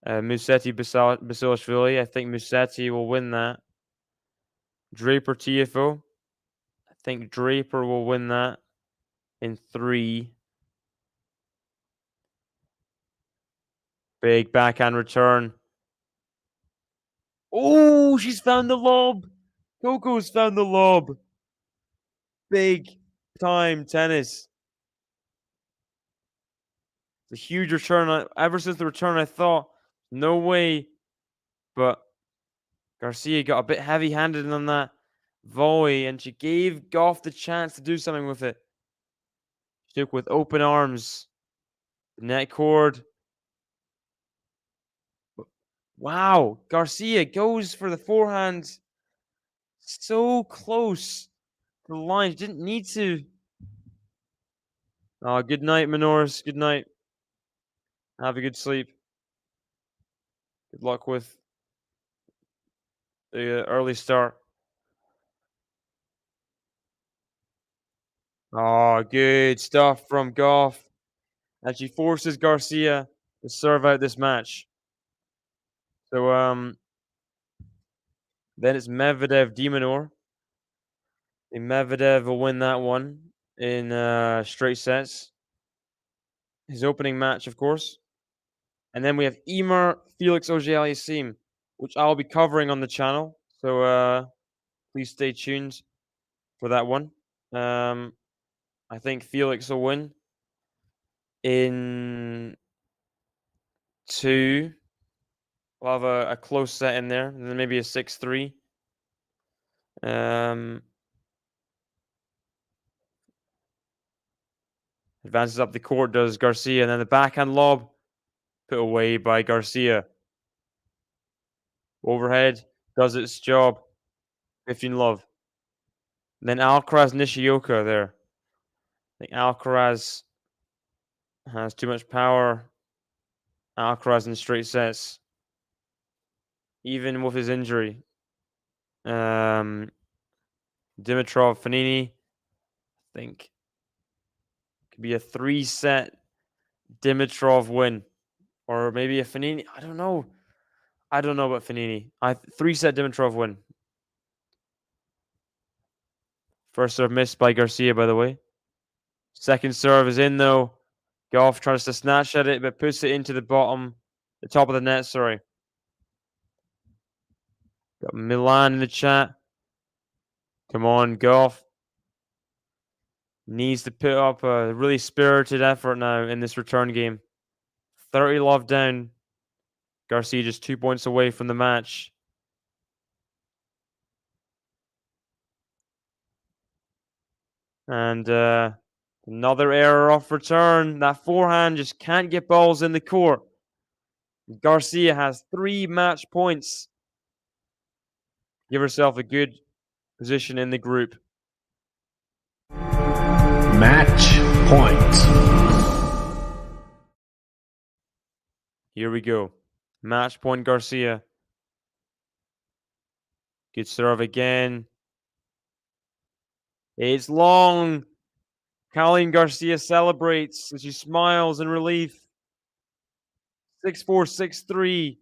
Musetti Basilashvili. I think Musetti will win that. Draper TFO. I think Draper will win that in 3. Big backhand return. Oh, she's found the lob. Coco's found the lob. Big time tennis. It's a huge return. Ever since the return, I thought, no way. But Garcia got a bit heavy-handed on that volley, and she gave Gauff the chance to do something with it. She took with open arms. The net cord. Wow, Garcia goes for the forehand. So close to the line. She didn't need to. Oh, good night, Minoris. Good night. Have a good sleep. Good luck with the early start. Oh, good stuff from Gauff. And she forces Garcia to serve out this match. So then it's Medvedev Dimonor. Medvedev will win that one in straight sets. His opening match, of course. And then we have Emer Felix Auger-Aliassime, which I'll be covering on the channel. So please stay tuned for that one. I think Felix will win in 2. We'll have a close set in there, and then maybe a 6-3. Advances up the court, does Garcia, and then the backhand lob put away by Garcia. Overhead does its job. 15-love. Then Alcaraz Nishioka there. I think Alcaraz has too much power. Alcaraz in straight sets, even with his injury. Dimitrov Fanini, I think, could be a 3-set Dimitrov win, or maybe a Fanini. I don't know about Fanini. 3-set Dimitrov win. First serve missed by Garcia, by the way. Second serve is in though. Gauff tries to snatch at it, but puts it into the top of the net. Sorry. Got Milan in the chat. Come on, Gauff. Needs to put up a really spirited effort now in this return game. 30-love down. Garcia just 2 points away from the match. And another error off return. That forehand just can't get balls in the court. Garcia has 3 match points. Give herself a good position in the group. Match point. Here we go. Match point Garcia. Good serve again. It's long. Caroline Garcia celebrates and she smiles in relief. 6-4, 6-3.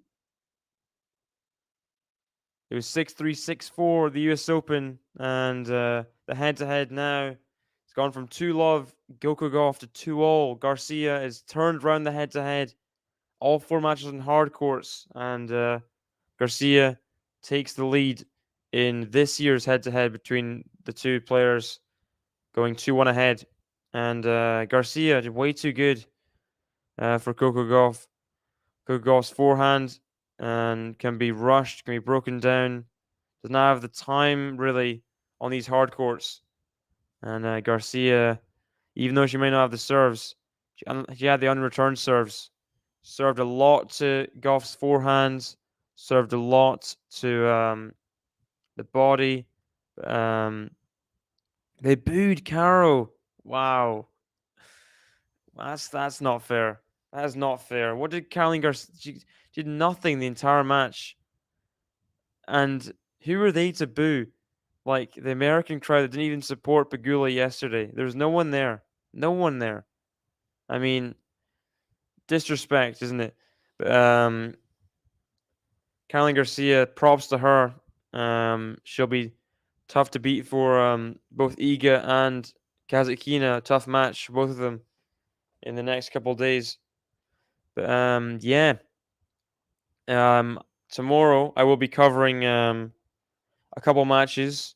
It was 6-3, 6-4, the US Open. And the head-to-head now, it's gone from 2-love, Coco GAUFF, to 2-all. Garcia is turned around the head-to-head. All 4 matches on hard courts. And Garcia takes the lead in this year's head-to-head between the two players, going 2-1 ahead. And Garcia did way too good for Coco GAUFF. Coco GAUFF's forehand and can be rushed, can be broken down. Does not have the time really on these hard courts. And Garcia, even though she may not have the serves, she had the unreturned serves. Served a lot to GAUFF's forehand. Served a lot to the body. They booed Caro. Wow. That's not fair. That is not fair. What did Caroline Garcia? She did nothing the entire match. And who are they to boo? Like the American crowd that didn't even support Pegula yesterday. There's no one there. No one there. I mean, disrespect, isn't it? But, Caroline Garcia, props to her. She'll be tough to beat for both Iga and Kazatkina. Tough match, both of them, in the next couple of days. But yeah. Tomorrow I will be covering a couple matches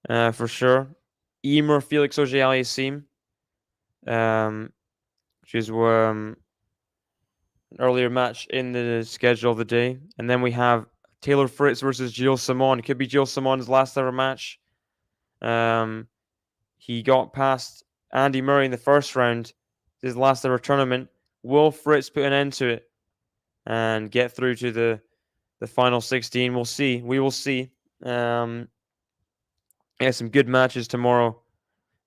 for sure. Emer Felix Auger-Aliassime, which is an earlier match in the schedule of the day. And then we have Taylor Fritz versus Gilles Simon. It could be Gilles Simon's last ever match. He got past Andy Murray in the first round, his last ever tournament. Will Fritz put an end to it and get through to the final 16? We'll see. We will see. Yeah, some good matches tomorrow.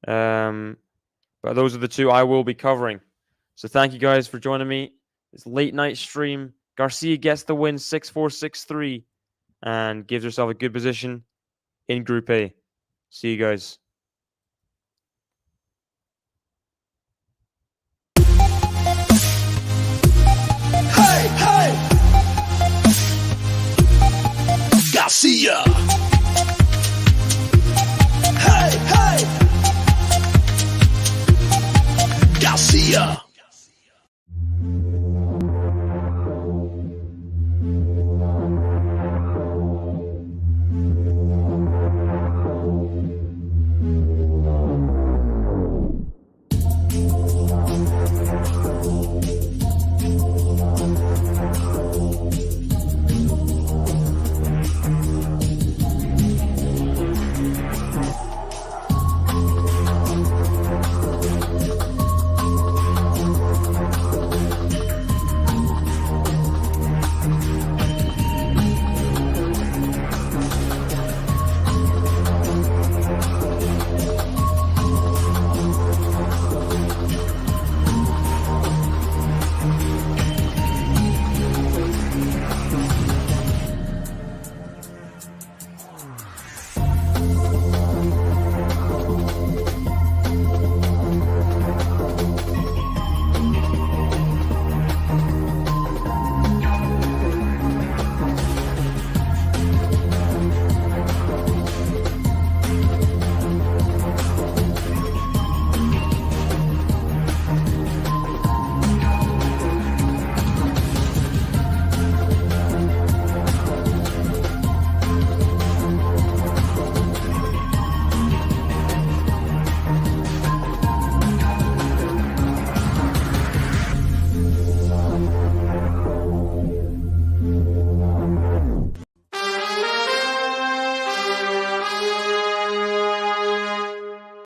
But those are the two I will be covering. So thank you guys for joining me. This late night stream. Garcia gets the win 6-4, 6-3 and gives herself a good position in Group A. See you guys. Hey, hey! Garcia! Hey, hey! Garcia!